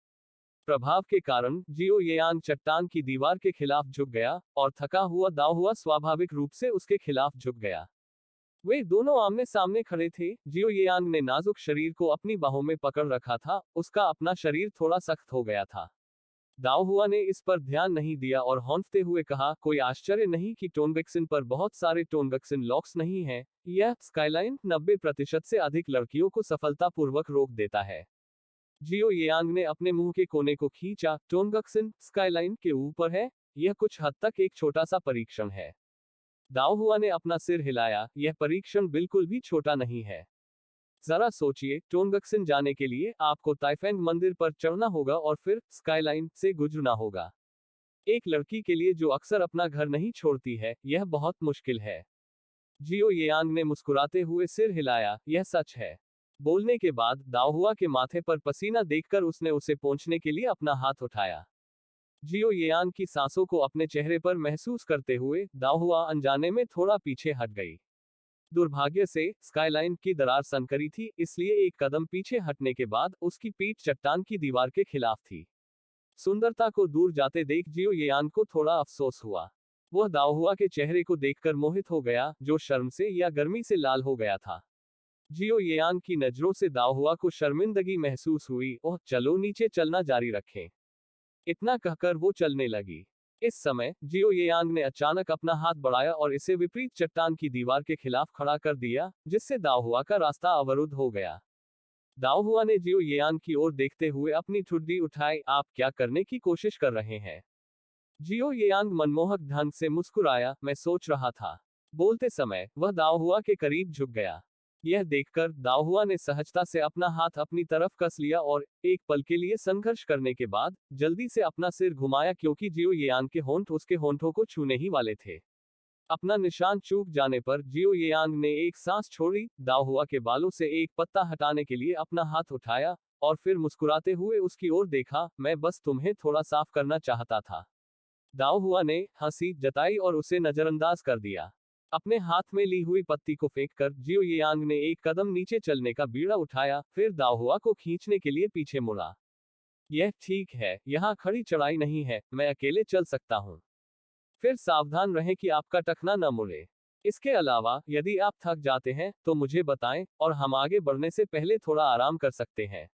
प्रभाव के कारण जियो येयांग चट्टान की दीवार के खिलाफ झुक गया और थका हुआ दाओ हुआ स्वाभाविक रूप से उसके खिलाफ झुक गया। वे दोनों आमने सामने खड़े थे। जियो येयांग ने नाजुक शरीर को अपनी बाहों में पकड़ रखा था, उसका अपना शरीर थोड़ा सख्त हो गया था। दाओ हुआ ने इस पर ध्यान नहीं दिया और हौंफते हुए कहा, कोई आश्चर्य नहीं कि टोंगक्सिन पर बहुत सारे टोंगक्सिन लॉक्स नहीं हैं। यह स्काईलाइन 90% से अधिक लड़कियों को सफलतापूर्वक रोक देता है। जियो येयांग ने अपने मुंह के कोने को खींचा। टोंगक्सिन स्काईलाइन के ऊपर है। यह कुछ हद तक एक छोटा सा परीक्षण है। दाओ हुआ ने अपना सिर हिलाया, यह परीक्षण बिल्कुल भी छोटा नहीं है। जरा सोचिए, टोंगक्सिन जाने के लिए आपको ताइफेंग मंदिर पर चढ़ना होगा और फिर स्काईलाइन से गुजरना होगा। एक लड़की के लिए जो अक्सर अपना घर नहीं छोड़ती है, यह बहुत मुश्किल है। जियो येयांग ने मुस्कुराते हुए सिर हिलाया, यह सच है। बोलने के बाद दाओ हुआ के माथे पर पसीना देखकर उसने उसे पोंछने के लिए अपना हाथ उठाया। जियो येयांग की सांसों को अपने चेहरे पर महसूस करते हुए दाओ हुआ अनजाने में थोड़ा पीछे हट गई। दुर्भाग्य से स्काईलाइन की दरार सनकरी थी, इसलिए एक कदम पीछे हटने के बाद उसकी पीठ चट्टान की दीवार के खिलाफ थी। सुंदरता को दूर जाते देख जियो येयांग को थोड़ा अफसोस हुआ। वह दाओ हुआ के चेहरे को देखकर मोहित हो गया, जो शर्म से या गर्मी से लाल हो गया था। जियो येयांग की नजरों से दाओ हुआ को शर्मिंदगी महसूस हुई। ओह, चलो नीचे चलना जारी रखें। इतना कहकर वो चलने लगी। इस समय जियो येयांग ने अचानक अपना हाथ बढ़ाया और इसे विपरीत चट्टान की दीवार के खिलाफ खड़ा कर दिया, जिससे दाओ हुआ का रास्ता अवरुद्ध हो गया। दाओ हुआ ने जियो येयांग की ओर देखते हुए अपनी ठुड्डी उठाई। आप क्या करने की कोशिश कर रहे हैं? जियो येयांग मनमोहक ढंग से मुस्कुराया, मैं सोच रहा था। बोलते समय वह दाओ हुआ के करीब झुक गया। यह देखकर दाओ हुआ ने सहजता से अपना हाथ अपनी तरफ कस लिया और एक पल के लिए संघर्ष करने के बाद जल्दी से अपना सिर घुमाया, क्योंकि जियो येयांग के होंठ उसके होंठों को छूने ही वाले थे। अपना निशान चूक जाने पर जियो येयांग ने एक सांस छोड़ी, दाओ हुआ के बालों से एक पत्ता हटाने के लिए अपना हाथ उठाया और फिर मुस्कुराते हुए उसकी ओर देखा। मैं बस तुम्हें थोड़ा साफ करना चाहता था। दाओ हुआ ने हंसी जताई और उसे नजरअंदाज कर दिया। अपने हाथ में ली हुई पत्ती को फेंककर जियो येयांग ने एक कदम नीचे चलने का बीड़ा उठाया, फिर दाओ हुआ को खींचने के लिए पीछे मुड़ा। यह ठीक है, यहाँ खड़ी चढ़ाई नहीं है, मैं अकेले चल सकता हूँ। फिर सावधान रहें कि आपका टखना न मुड़े। इसके अलावा यदि आप थक जाते हैं तो मुझे बताएं और हम आगे बढ़ने से पहले थोड़ा आराम कर सकते हैं।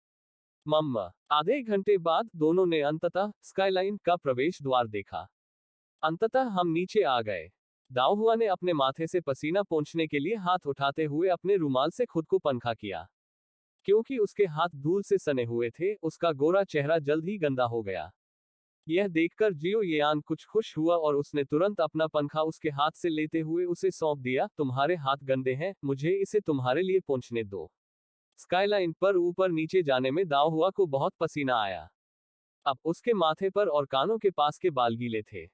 मम्मा। आधे घंटे बाद दोनों ने अंततः स्काईलाइन का प्रवेश द्वार देखा। अंततः हम नीचे आ गए। दाओ हुआ ने अपने माथे से पसीना पोंछने के लिए हाथ उठाते हुए अपने रुमाल से खुद को पनखा किया। क्योंकि उसके हाथ धूल से सने हुए थे, उसका गोरा चेहरा जल्द ही गंदा हो गया। यह देखकर जियो येआन कुछ खुश हुआ और उसने तुरंत अपना पंखा उसके हाथ से लेते हुए उसे सौंप दिया। तुम्हारे हाथ गंदे हैं, मुझे इसे तुम्हारे लिए पोंछने दो। स्काईलाइन पर ऊपर नीचे जाने में दाओ हुआ को बहुत पसीना आया। अब उसके माथे पर और कानों के पास के बाल गीले थे।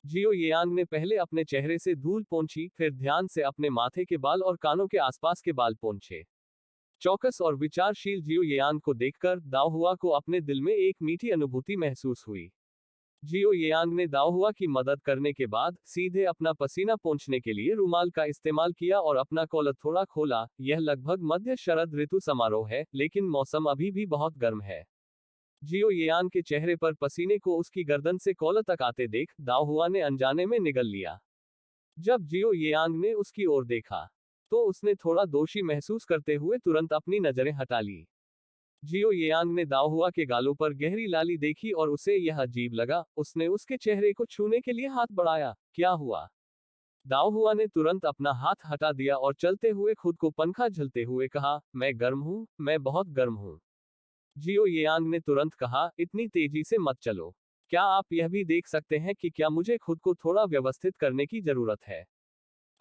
जियो येआंग ने पहले अपने चेहरे से धूल पोंछी, फिर ध्यान से अपने माथे के बाल और कानों के आसपास के बाल पोंछे। चौकस और विचारशील जियो येआंग को देखकर दाओ हुआ को अपने दिल में एक मीठी अनुभूति महसूस हुई। जियो येआंग ने दाओ हुआ की मदद करने के बाद सीधे अपना पसीना पोंछने के लिए रुमाल का इस्तेमाल किया और अपना कॉलर थोड़ा खोला। यह लगभग मध्य शरद ऋतु समारोह है, लेकिन मौसम अभी भी बहुत गर्म है। जियो येआन के चेहरे पर पसीने को उसकी गर्दन से कॉलर तक आते देख दाओ हुआ ने अनजाने में निगल लिया। जब जियो येआंग ने उसकी ओर देखा, तो उसने थोड़ा दोषी महसूस करते हुए तुरंत अपनी नजरें हटा ली। जियो येआंग ने दाओ हुआ के गालों पर गहरी लाली देखी और उसे यह अजीब लगा। उसने उसके चेहरे को छूने के लिए हाथ बढ़ाया। क्या हुआ? दाओ हुआ ने तुरंत अपना हाथ हटा दिया और चलते हुए खुद को पंखा झलते हुए कहा, मैं गर्म हूं, मैं बहुत गर्म हूं। जियो येआंग ने तुरंत कहा, इतनी तेजी से मत चलो। क्या आप यह भी देख सकते हैं कि क्या मुझे खुद को थोड़ा व्यवस्थित करने की जरूरत है?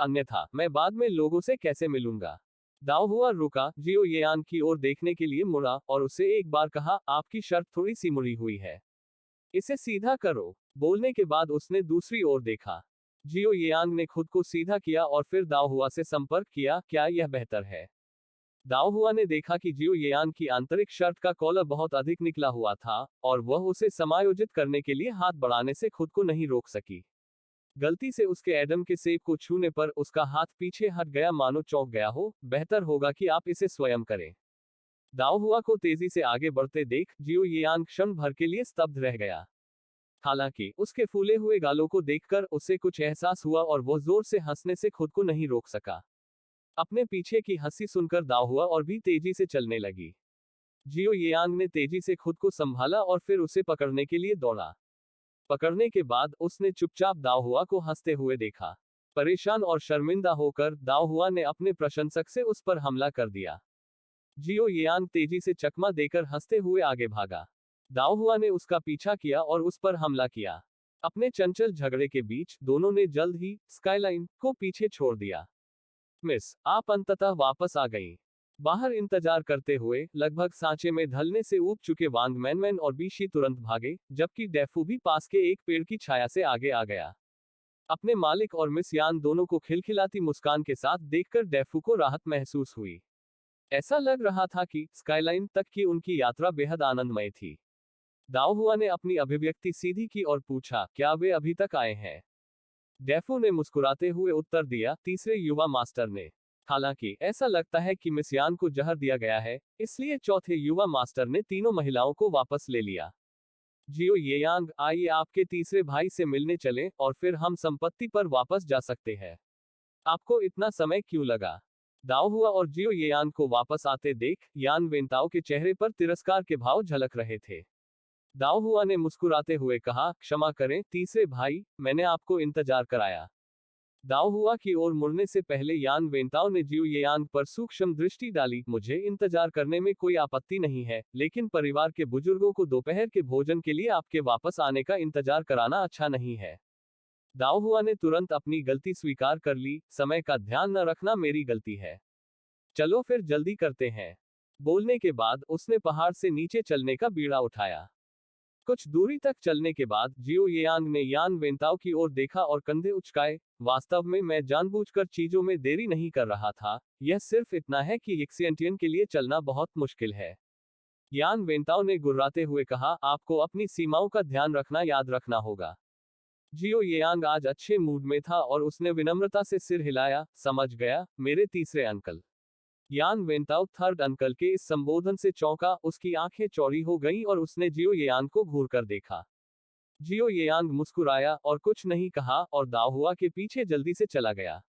अन्यथा मैं बाद में लोगों से कैसे मिलूंगा? दाओ हुआ रुका, जियो येआंग की ओर देखने के लिए मुड़ा और उसे एक बार कहा, आपकी शर्ट थोड़ी सी मुड़ी हुई है। इसे सीधा करो। बोलने के बाद उसने दूसरी ओर देखा। जियो येआंग ने खुद को सीधा किया और फिर दाओ हुआ से संपर्क किया। क्या यह बेहतर है? दाओ हुआ ने देखा कि जियो येआंग की आंतरिक शर्ट का कॉलर बहुत अधिक निकला हुआ था, और वह उसे समायोजित करने के लिए हाथ बढ़ाने से खुद को नहीं रोक सकी। गलती से उसके एडम के सेब को छूने पर उसका हाथ पीछे हट गया, मानो चौंक गया हो। बेहतर होगा कि आप इसे स्वयं करें। दाओ हुआ को तेजी से आगे बढ़ते देख जियो येआंग क्षण भर के लिए स्तब्ध रह गया। हालांकि उसके फूले हुए गालों को देखकर उसे कुछ एहसास हुआ और वह जोर से हंसने से खुद को नहीं रोक सका। अपने पीछे की हंसी सुनकर दाओ हुआ और भी तेजी से चलने लगी। जियो येआंग ने तेजी से खुद को संभाला और फिर उसे पकड़ने के लिए दौड़ा। पकड़ने के बाद उसने चुपचाप दाओ हुआ को हंसते हुए देखा। परेशान और शर्मिंदा होकर दाओ हुआ ने अपने प्रशंसक से उस पर हमला कर दिया। जियो येआंग तेजी से चकमा देकर हंसते हुए आगे भागा। दाओ हुआ ने उसका पीछा किया और उस पर हमला किया। अपने चंचल झगड़े के बीच दोनों ने जल्द ही स्काईलाइन को पीछे छोड़ दिया। मिस, आप अंततः वापस आ गईं। बाहर इंतजार करते हुए लगभग सांचे में ढलने से ऊब चुके वांग मैनमैन और बीशी तुरंत भागे, जबकि डेफू भी पास के एक पेड़ की छाया से आगे आ गया। अपने मालिक और मिस यान दोनों को खिलखिलाती मुस्कान के साथ देखकर डेफू को राहत महसूस हुई। ऐसा लग रहा था कि स्काईलाइन तक की उनकी यात्रा बेहद आनंदमय थी। दाओ हुआ ने अपनी अभिव्यक्ति सीधी की और पूछा, क्या वे अभी तक आए हैं? डेफू ने मुस्कुराते हुए उत्तर दिया, तीसरे युवा मास्टर ने। हालांकि ऐसा लगता है कि मिस यान को जहर दिया गया है, इसलिए चौथे युवा मास्टर ने तीनों महिलाओं को वापस ले लिया। जियो येयांग, आइए आपके तीसरे भाई से मिलने चलें और फिर हम संपत्ति पर वापस जा सकते हैं। आपको इतना समय क्यों लगा? दाओ हुआ और जियो येयांग को वापस आते देख यान वेंताओ के चेहरे पर तिरस्कार के भाव झलक रहे थे। दाओ हुआ ने मुस्कुराते हुए कहा, क्षमा करें तीसरे भाई, मैंने आपको इंतजार कराया। दाओ हुआ की ओर मुड़ने से पहले यान वेंताओ ने जियो येयांग पर सूक्ष्म दृष्टि डाली। मुझे इंतजार करने में कोई आपत्ति नहीं है, लेकिन परिवार के बुजुर्गों को दोपहर के भोजन के लिए आपके वापस आने का इंतजार कराना अच्छा नहीं है। दाओ हुआ ने तुरंत अपनी गलती स्वीकार कर ली। समय का ध्यान न रखना मेरी गलती है। चलो फिर जल्दी करते हैं। बोलने के बाद उसने पहाड़ से नीचे चलने का बीड़ा उठाया। कुछ दूरी तक चलने के बाद जियो येयांग ने यान वेंताओ की ओर देखा और कंधे उचकाए। वास्तव में मैं जानबूझकर चीजों में देरी नहीं कर रहा था, यह सिर्फ इतना है कि यक्सियंटियन के लिए चलना बहुत मुश्किल है। यान वेंताओ ने गुर्राते हुए कहा, आपको अपनी सीमाओं का ध्यान रखना याद रखना होगा। जियो येयांग आज अच्छे मूड में था और उसने विनम्रता से सिर हिलाया, समझ गया मेरे तीसरे अंकल। यान वेंताओ थर्ड अंकल के इस संबोधन से चौंका, उसकी आंखें चौड़ी हो गईं और उसने जियो येयांग को घूर कर देखा। जियो येयांग मुस्कुराया और कुछ नहीं कहा और दाओ हुआ के पीछे जल्दी से चला गया।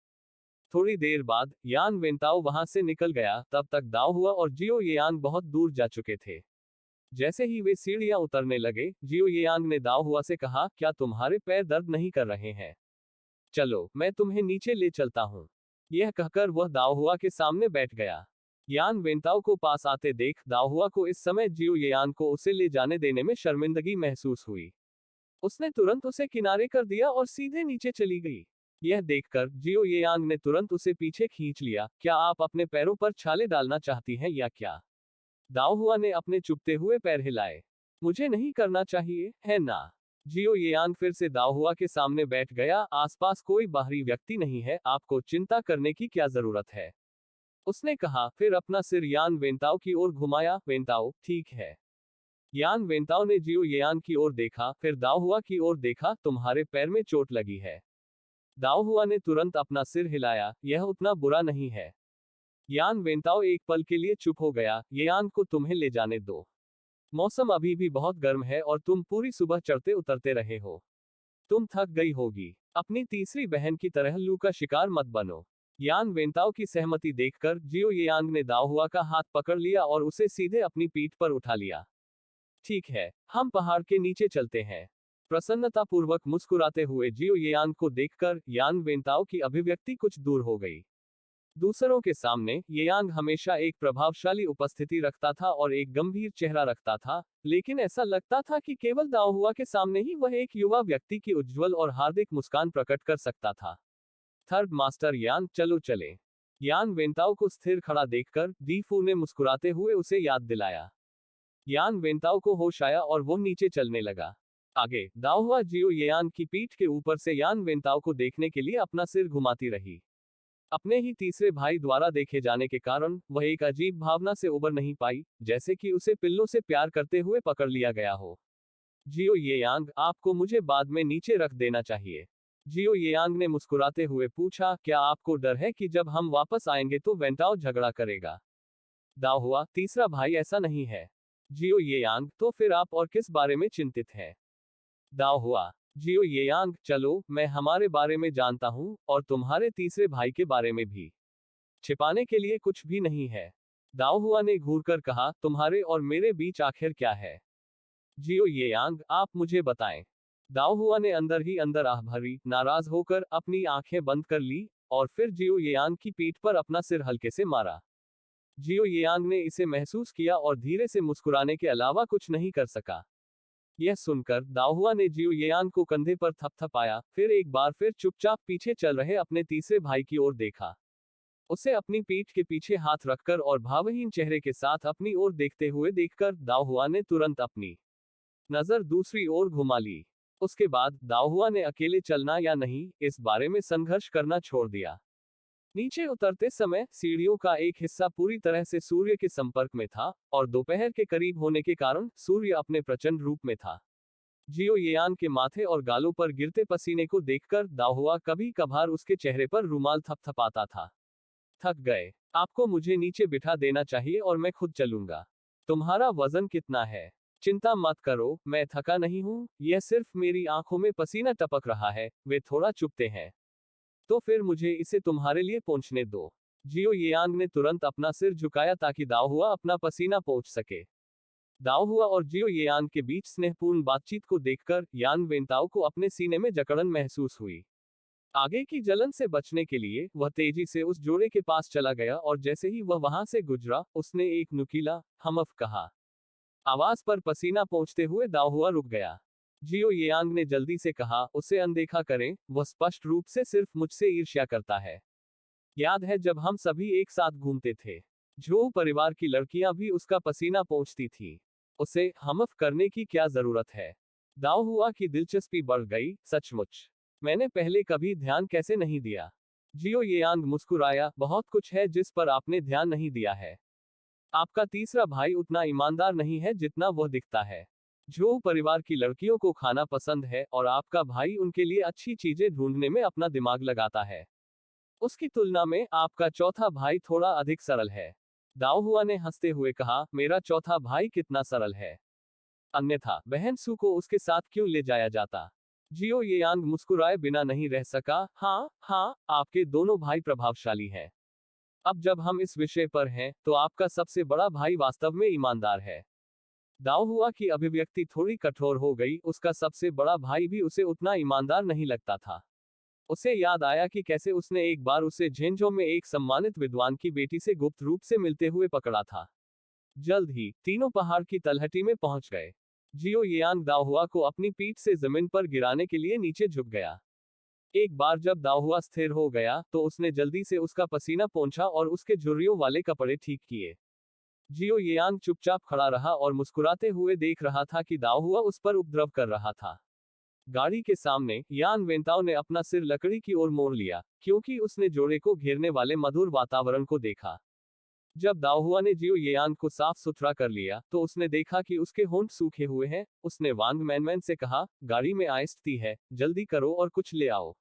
थोड़ी देर बाद यान वेंताओ वहां से निकल गया, तब तक दाओ हुआ और जियो येयांग बहुत दूर जा चुके थे। जैसे ही वे सीढ़ियां उतरने लगे, जियो येयांग ने दाओ हुआ से कहा, क्या तुम्हारे पैर दर्द नहीं कर रहे हैं? चलो, मैं तुम्हें नीचे ले चलता हूँ। यह कहकर वह दाओ हुआ के सामने बैठ गया। यान वेंताओ को पास आते देख दाओ हुआ को इस समय जियो येयान को उसे ले जाने देने में शर्मिंदगी महसूस हुई। उसने तुरंत उसे किनारे कर दिया और सीधे नीचे चली गई। यह देखकर जियो येयांग ने तुरंत उसे पीछे खींच लिया। क्या आप अपने पैरों पर छाले डालना चाहती हैं या क्या? दाओ हुआ ने अपने चुभते हुए पैर हिलाए। मुझे नहीं करना चाहिए, है ना? जियो येयांग फिर से दाओ हुआ के सामने बैठ गया। आसपास कोई बाहरी व्यक्ति नहीं है, आपको चिंता करने की क्या जरूरत है? उसने कहा, फिर अपना सिर यान वेंताओ की ओर घुमाया। वेंताओ, ठीक है। यान वेंताओ ने जियो येयान की ओर देखा, फिर दाओ हुआ की ओर देखा। तुम्हारे पैर में चोट लगी है? दाओ हुआ ने तुरंत अपना सिर हिलाया, यह उतना बुरा नहीं है। यान वेंताओ एक पल के लिए चुप हो गया। येयान को तुम्हें ले जाने दो। मौसम अभी भी बहुत गर्म है और तुम पूरी सुबह चढ़ते उतरते रहे हो। तुम थक गई होगी। अपनी तीसरी बहन की तरह लू का शिकार मत बनो। यान वेंताओ की सहमति देखकर जियो येयांग ने दाओ हुआ का हाथ पकड़ लिया और उसे सीधे अपनी पीठ पर उठा लिया। ठीक है, हम पहाड़ के नीचे चलते हैं। प्रसन्नतापूर्वक मुस्कुराते हुए जियो येयांग को देखकर यान वेंताओ की अभिव्यक्ति कुछ दूर हो गई। दूसरों के सामने येयांग हमेशा एक प्रभावशाली उपस्थिति रखता था और एक गंभीर चेहरा रखता था, लेकिन ऐसा लगता था कि केवल दाओ हुआ के सामने ही वह एक युवा व्यक्ति की उज्ज्वल और हार्दिक मुस्कान प्रकट कर सकता था। थर्ड मास्टर यान, चलो चले। यान वेंताओ को स्थिर खड़ा देखकर दीफू ने मुस्कुराते हुए उसे याद दिलाया। यान वेंताओ को होश आया और वो नीचे चलने लगा। आगे दाओ हुआ जियो येयान की पीठ के ऊपर से यान वेंताओ को देखने के लिए अपना सिर घुमाती रही। अपने ही तीसरे भाई द्वारा देखे जाने के कारण वह एक अजीब भावना से उबर नहीं पाई, जैसे कि उसे पिल्लों से प्यार करते हुए पकड़ लिया गया हो। जियो येयांग, आपको मुझे बाद में नीचे रख देना चाहिए। जियो येयांग ने मुस्कुराते हुए पूछा, क्या आपको डर है कि जब हम वापस आएंगे तो वेंटाओ झगड़ा करेगा? दाओ हुआ, तीसरा भाई, ऐसा नहीं है। जियो येयांग, तो फिर आप और किस बारे में चिंतित हैं? दाओ हुआ, जियो येयांग, चलो, मैं हमारे बारे में जानता हूं, और तुम्हारे तीसरे भाई के बारे में भी। छिपाने के लिए कुछ भी नहीं है। दाओ हुआ ने घूरकर कहा, तुम्हारे और मेरे बीच आखिर क्या है? जियो येयांग, आप मुझे बताएं। दाओ हुआ ने अंदर ही अंदर आह भरी, नाराज होकर अपनी आंखें बंद कर ली, और फिर जियो येयांग की पीठ पर अपना सिर हल्के से मारा। जियो येयांग ने इसे महसूस किया और धीरे से मुस्कुराने के अलावा कुछ नहीं कर सका। यह सुनकर दाओ हुआ ने जियो येयांग को कंधे पर थपथपाया, फिर एक बार फिर चुपचाप पीछे चल रहे अपने तीसरे भाई की ओर देखा। उसे अपनी पीठ के पीछे हाथ रखकर और भावहीन चेहरे के साथ अपनी ओर देखते हुए देखकर दाओ हुआ ने तुरंत अपनी नजर दूसरी ओर घुमा ली। उसके बाद दाओ हुआ ने अकेले चलना या नहीं, इस बारे में संघर्ष करना छोड़ दिया। नीचे उतरते समय सीढ़ियों का एक हिस्सा पूरी तरह से सूर्य के संपर्क में था, और दोपहर के करीब होने के कारण सूर्य अपने प्रचंड रूप में था। जियो येयान के माथे और गालों पर गिरते पसीने को देखकर दाओ हुआ कभी कभार उसके चेहरे पर रुमाल थपथपाता था। थक गए? आपको मुझे नीचे बिठा देना चाहिए और मैं खुद चलूंगा। तुम्हारा वजन कितना है? चिंता मत करो, मैं थका नहीं हूं, यह सिर्फ मेरी आंखों में पसीना टपक रहा है, वे थोड़ा चुभते हैं। तो फिर मुझे इसे तुम्हारे लिए पोंछने दो। जियो येयांग ने तुरंत अपना सिर झुकाया ताकि दाओ हुआ अपना पसीना पोंछ सके। दाओ हुआ और जियो येयांग के बीच स्नेहपूर्ण बातचीत को देखकर यान वेंताओ को अपने सीने में जकड़न महसूस हुई। आगे की जलन से बचने के लिए वह तेजी से उस जोड़े के पास चला गया, और जैसे ही वह वहां से गुजरा, उसने एक नुकीला हमफ कहा। आवाज पर पसीना पोंछते हुए दाओ हुआ रुक गया। जियो येयांग ने जल्दी से कहा, उसे अनदेखा करें, वह स्पष्ट रूप से सिर्फ मुझसे ईर्ष्या करता है। याद है जब हम सभी एक साथ घूमते थे? झो परिवार की लड़कियां भी उसका पसीना पोंछती थी। उसे हमफ करने की क्या जरूरत है? दाओ हुआ की दिलचस्पी बढ़ गई, सचमुच मैंने पहले कभी ध्यान कैसे नहीं दिया? जियो येयांग मुस्कुराया, बहुत कुछ है जिस पर आपने ध्यान नहीं दिया है। आपका तीसरा भाई उतना ईमानदार नहीं है जितना वह दिखता है। जो परिवार की लड़कियों को खाना पसंद है और आपका भाई उनके लिए अच्छी चीजें ढूंढने में अपना दिमाग लगाता है। उसकी तुलना में आपका चौथा भाई थोड़ा अधिक सरल है। दाओ हुआ ने हंसते हुए कहा, मेरा चौथा भाई कितना सरल है? अन्यथा बहन सू को उसके साथ क्यों ले जाया जाता? जियो येयांग मुस्कुराए बिना नहीं रह सका। हाँ हाँ, आपके दोनों भाई प्रभावशाली हैं। अब जब हम इस विषय पर हैं, तो आपका सबसे बड़ा भाई वास्तव में ईमानदार है। दाओ हुआ की अभिव्यक्ति थोड़ी कठोर हो गई, उसका सबसे बड़ा भाई भी उसे उतना ईमानदार नहीं लगता था। उसे याद आया कि कैसे उसने एक बार उसे झेंझों में एक सम्मानित विद्वान की बेटी से गुप्त रूप से मिलते हुए पकड़ा था। जल्द ही तीनों पहाड़ की तलहटी में पहुंच गए। जियो येयांग दाओहुआ को अपनी पीठ से जमीन पर गिराने के लिए नीचे झुक गया। एक बार जब दाओहुआ स्थिर हो गया तो उसने जल्दी से उसका पसीना पोंछा और उसके झुर्रियों वाले कपड़े ठीक किए। जियो येयांग चुपचाप खड़ा रहा और मुस्कुराते हुए देख रहा था कि दाओहुआ उस पर उपद्रव कर रहा था। गाड़ी के सामने यान वेंताओ ने अपना सिर लकड़ी की ओर मोड़ लिया, क्योंकि उसने जोड़े को घेरने वाले मधुर वातावरण को देखा। जब दाओहुआ ने जियो येयांग को साफ सुथरा कर लिया तो उसने देखा कि उसके होंठ सूखे हुए हैं। उसने वांग मैनमैन से कहा, गाड़ी में आइस्ड टी है, जल्दी करो और कुछ ले आओ।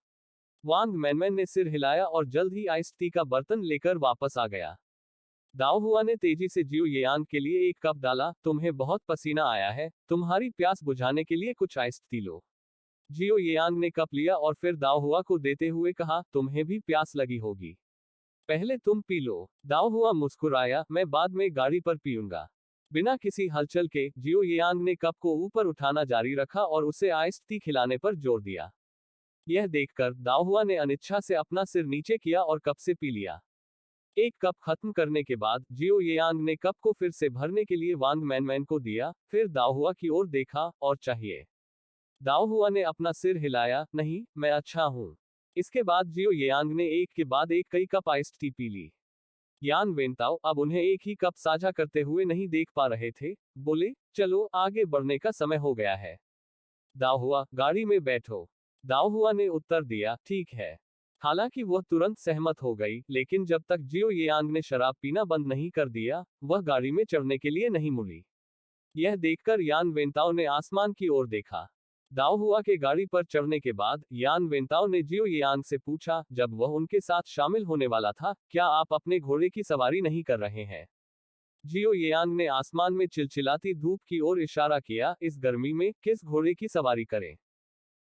वांग मैनमैन ने सिर हिलाया और जल्द ही आइस्ड टी का बर्तन लेकर वापस आ गया। दाओहुआ ने तेजी से जियो येयांग के लिए एक कप डाला। तुम्हें बहुत पसीना आया है, तुम्हारी प्यास बुझाने के लिए कुछ आइस्ड टी लो। जियो येयांग ने कप लिया और फिर दाओहुआ को देते हुए कहा, तुम्हें भी प्यास लगी होगी, पहले तुम पी लो। दाओहुआ मुस्कुराया, मैं बाद में गाड़ी पर पीऊंगा। बिना किसी हलचल के जियो येयांग ने कप को ऊपर उठाना जारी रखा और उसे आइस्ड टी खिलाने पर जोर दिया। यह देखकर दाओहुआ ने अनिच्छा से अपना सिर नीचे किया और कप से पी लिया। एक कप खत्म करने के बाद जियो येयांग ने कप को फिर से भरने के लिए वांग मैनमैन को दिया, फिर दाओहुआ की ओर देखा, और चाहिए? दाओहुआ ने अपना सिर हिलाया, नहीं, मैं अच्छा हूं। इसके बाद जियो येयांग ने एक के बाद एक कई कप आइस्ड टी पी ली। यान वेंताओ अब उन्हें एक ही कप साझा करते हुए नहीं देख पा रहे थे, बोले, चलो आगे बढ़ने का समय हो गया है। दाओहुआ, गाड़ी में बैठो। दाओहुआ ने उत्तर दिया, ठीक है। हालांकि वह तुरंत सहमत हो गई, लेकिन जब तक जियो येयांग ने शराब पीना बंद नहीं कर दिया, वह गाड़ी में चढ़ने के लिए नहीं मुड़ी। यह देखकर यान वेंताओ ने आसमान की ओर देखा। दाओहुआ के गाड़ी पर चढ़ने के बाद यान वेंताओ ने जियो येयांग से पूछा, जब वह उनके साथ शामिल होने वाला था, क्या आप अपने घोड़े की सवारी नहीं कर रहे हैं? जियो येयांग ने आसमान में चिलचिलाती धूप की ओर इशारा किया, इस गर्मी में किस घोड़े की सवारी करें?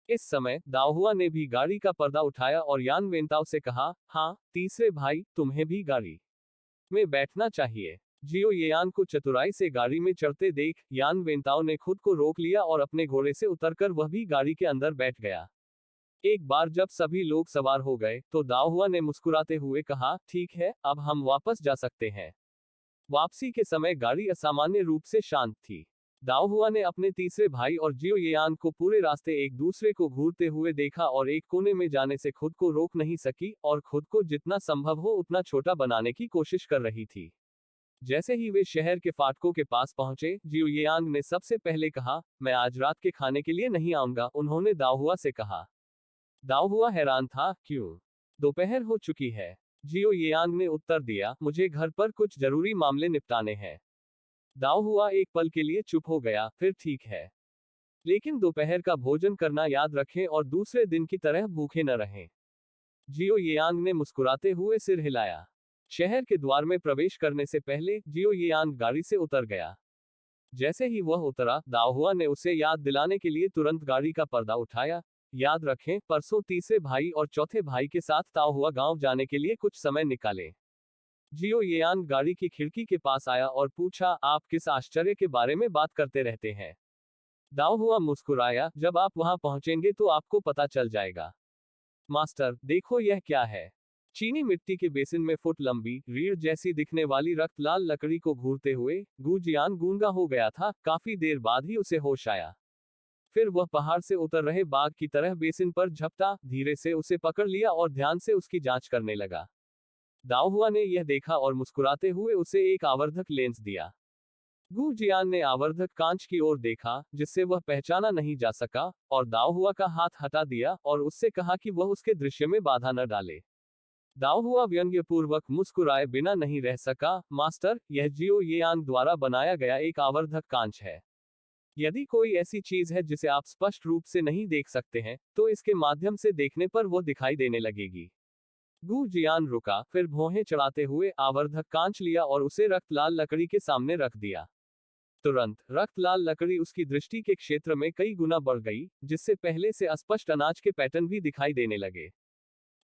इस समय दाओहुआ ने भी गाड़ी का पर्दा उठाया और यान वेंताओ से कहा, हाँ तीसरे भाई, तुम्हें भी गाड़ी में बैठना चाहिए। जियो येयांग को चतुराई से गाड़ी में चढ़ते देख यान वेंताओ ने खुद को रोक लिया और अपने घोड़े से उतरकर वह भी गाड़ी के अंदर बैठ गया। एक बार जब सभी लोग सवार हो गए तो दाओहुआ ने मुस्कुराते हुए कहा, ठीक है, अब हम वापस जा सकते हैं। वापसी के समय गाड़ी असामान्य रूप से शांत थी। दाओहुआ ने अपने तीसरे भाई और जियो येयांग को पूरे रास्ते एक दूसरे को घूरते हुए देखा और एक कोने में जाने से खुद को रोक नहीं सकी और खुद को जितना संभव हो उतना छोटा बनाने की कोशिश कर रही थी। जैसे ही वे शहर के फाटकों के पास पहुंचे, जियो येयांग ने सबसे पहले कहा, मैं आज रात के खाने के लिए नहीं आऊंगा, उन्होंने दाओहुआ से कहा। दाओहुआ हैरान था, क्यों? दोपहर हो चुकी है। जियो येयांग ने उत्तर दिया, मुझे घर पर कुछ जरूरी मामले निपटाने हैं। दाओहुआ एक पल के लिए चुप हो गया, फिर ठीक है, लेकिन दोपहर का भोजन करना याद रखें और दूसरे दिन की तरह भूखे न रहें। जियो येयांग ने मुस्कुराते हुए सिर हिलाया। शहर के द्वार में प्रवेश करने से पहले जियो येयांग गाड़ी से उतर गया। जैसे ही वह उतरा, दाओहुआ ने उसे याद दिलाने के लिए तुरंत गाड़ी का पर्दा उठाया, याद रखें, परसों तीसरे भाई और चौथे भाई के साथ दाओहुआ गांव जाने के लिए कुछ समय निकालें। जियो येयांग गाड़ी की खिड़की के पास आया और पूछा, आप किस आश्चर्य के बारे में बात करते रहते हैं? दाओहुआ मुस्कुराया, जब आप वहां पहुंचेंगे तो आपको पता चल जाएगा। मास्टर, देखो यह क्या है। चीनी मिट्टी के बेसिन में फुट लंबी, रीढ़ जैसी दिखने वाली रक्त लाल लकड़ी को घूरते हुए गू जियान गूंगा हो गया था। काफी देर बाद ही उसे होश आया। फिर वह पहाड़ से उतर रहे बाघ की तरह बेसिन पर झपटा, धीरे से उसे पकड़ लिया और ध्यान से उसकी जांच करने लगा। दाओहुआ ने यह देखा और मुस्कुराते हुए उसे एक आवर्धक लेंस दिया। गू जियान ने आवर्धक कांच की ओर देखा, जिससे वह पहचाना नहीं जा सका, और दाओहुआ का हाथ हटा दिया और उससे कहा कि वह उसके दृश्य में बाधा न डाले। दाओहुआ व्यंग्यपूर्वक मुस्कुराए बिना नहीं रह सका, मास्टर, यह जियो येयांग द्वारा बनाया गया एक आवर्धक कांच है। यदि कोई ऐसी चीज है जिसे आप स्पष्ट रूप से नहीं देख सकते हैं, तो इसके माध्यम से देखने पर वो दिखाई देने लगेगी। गू जियान रुका, फिर भौहें चढ़ाते हुए आवर्धक कांच लिया और उसे रक्त लाल लकड़ी के सामने रख दिया। तुरंत रक्त लाल लकड़ी उसकी दृष्टि के क्षेत्र में कई गुना बढ़ गई, जिससे पहले से अस्पष्ट अनाज के पैटर्न भी दिखाई देने लगे।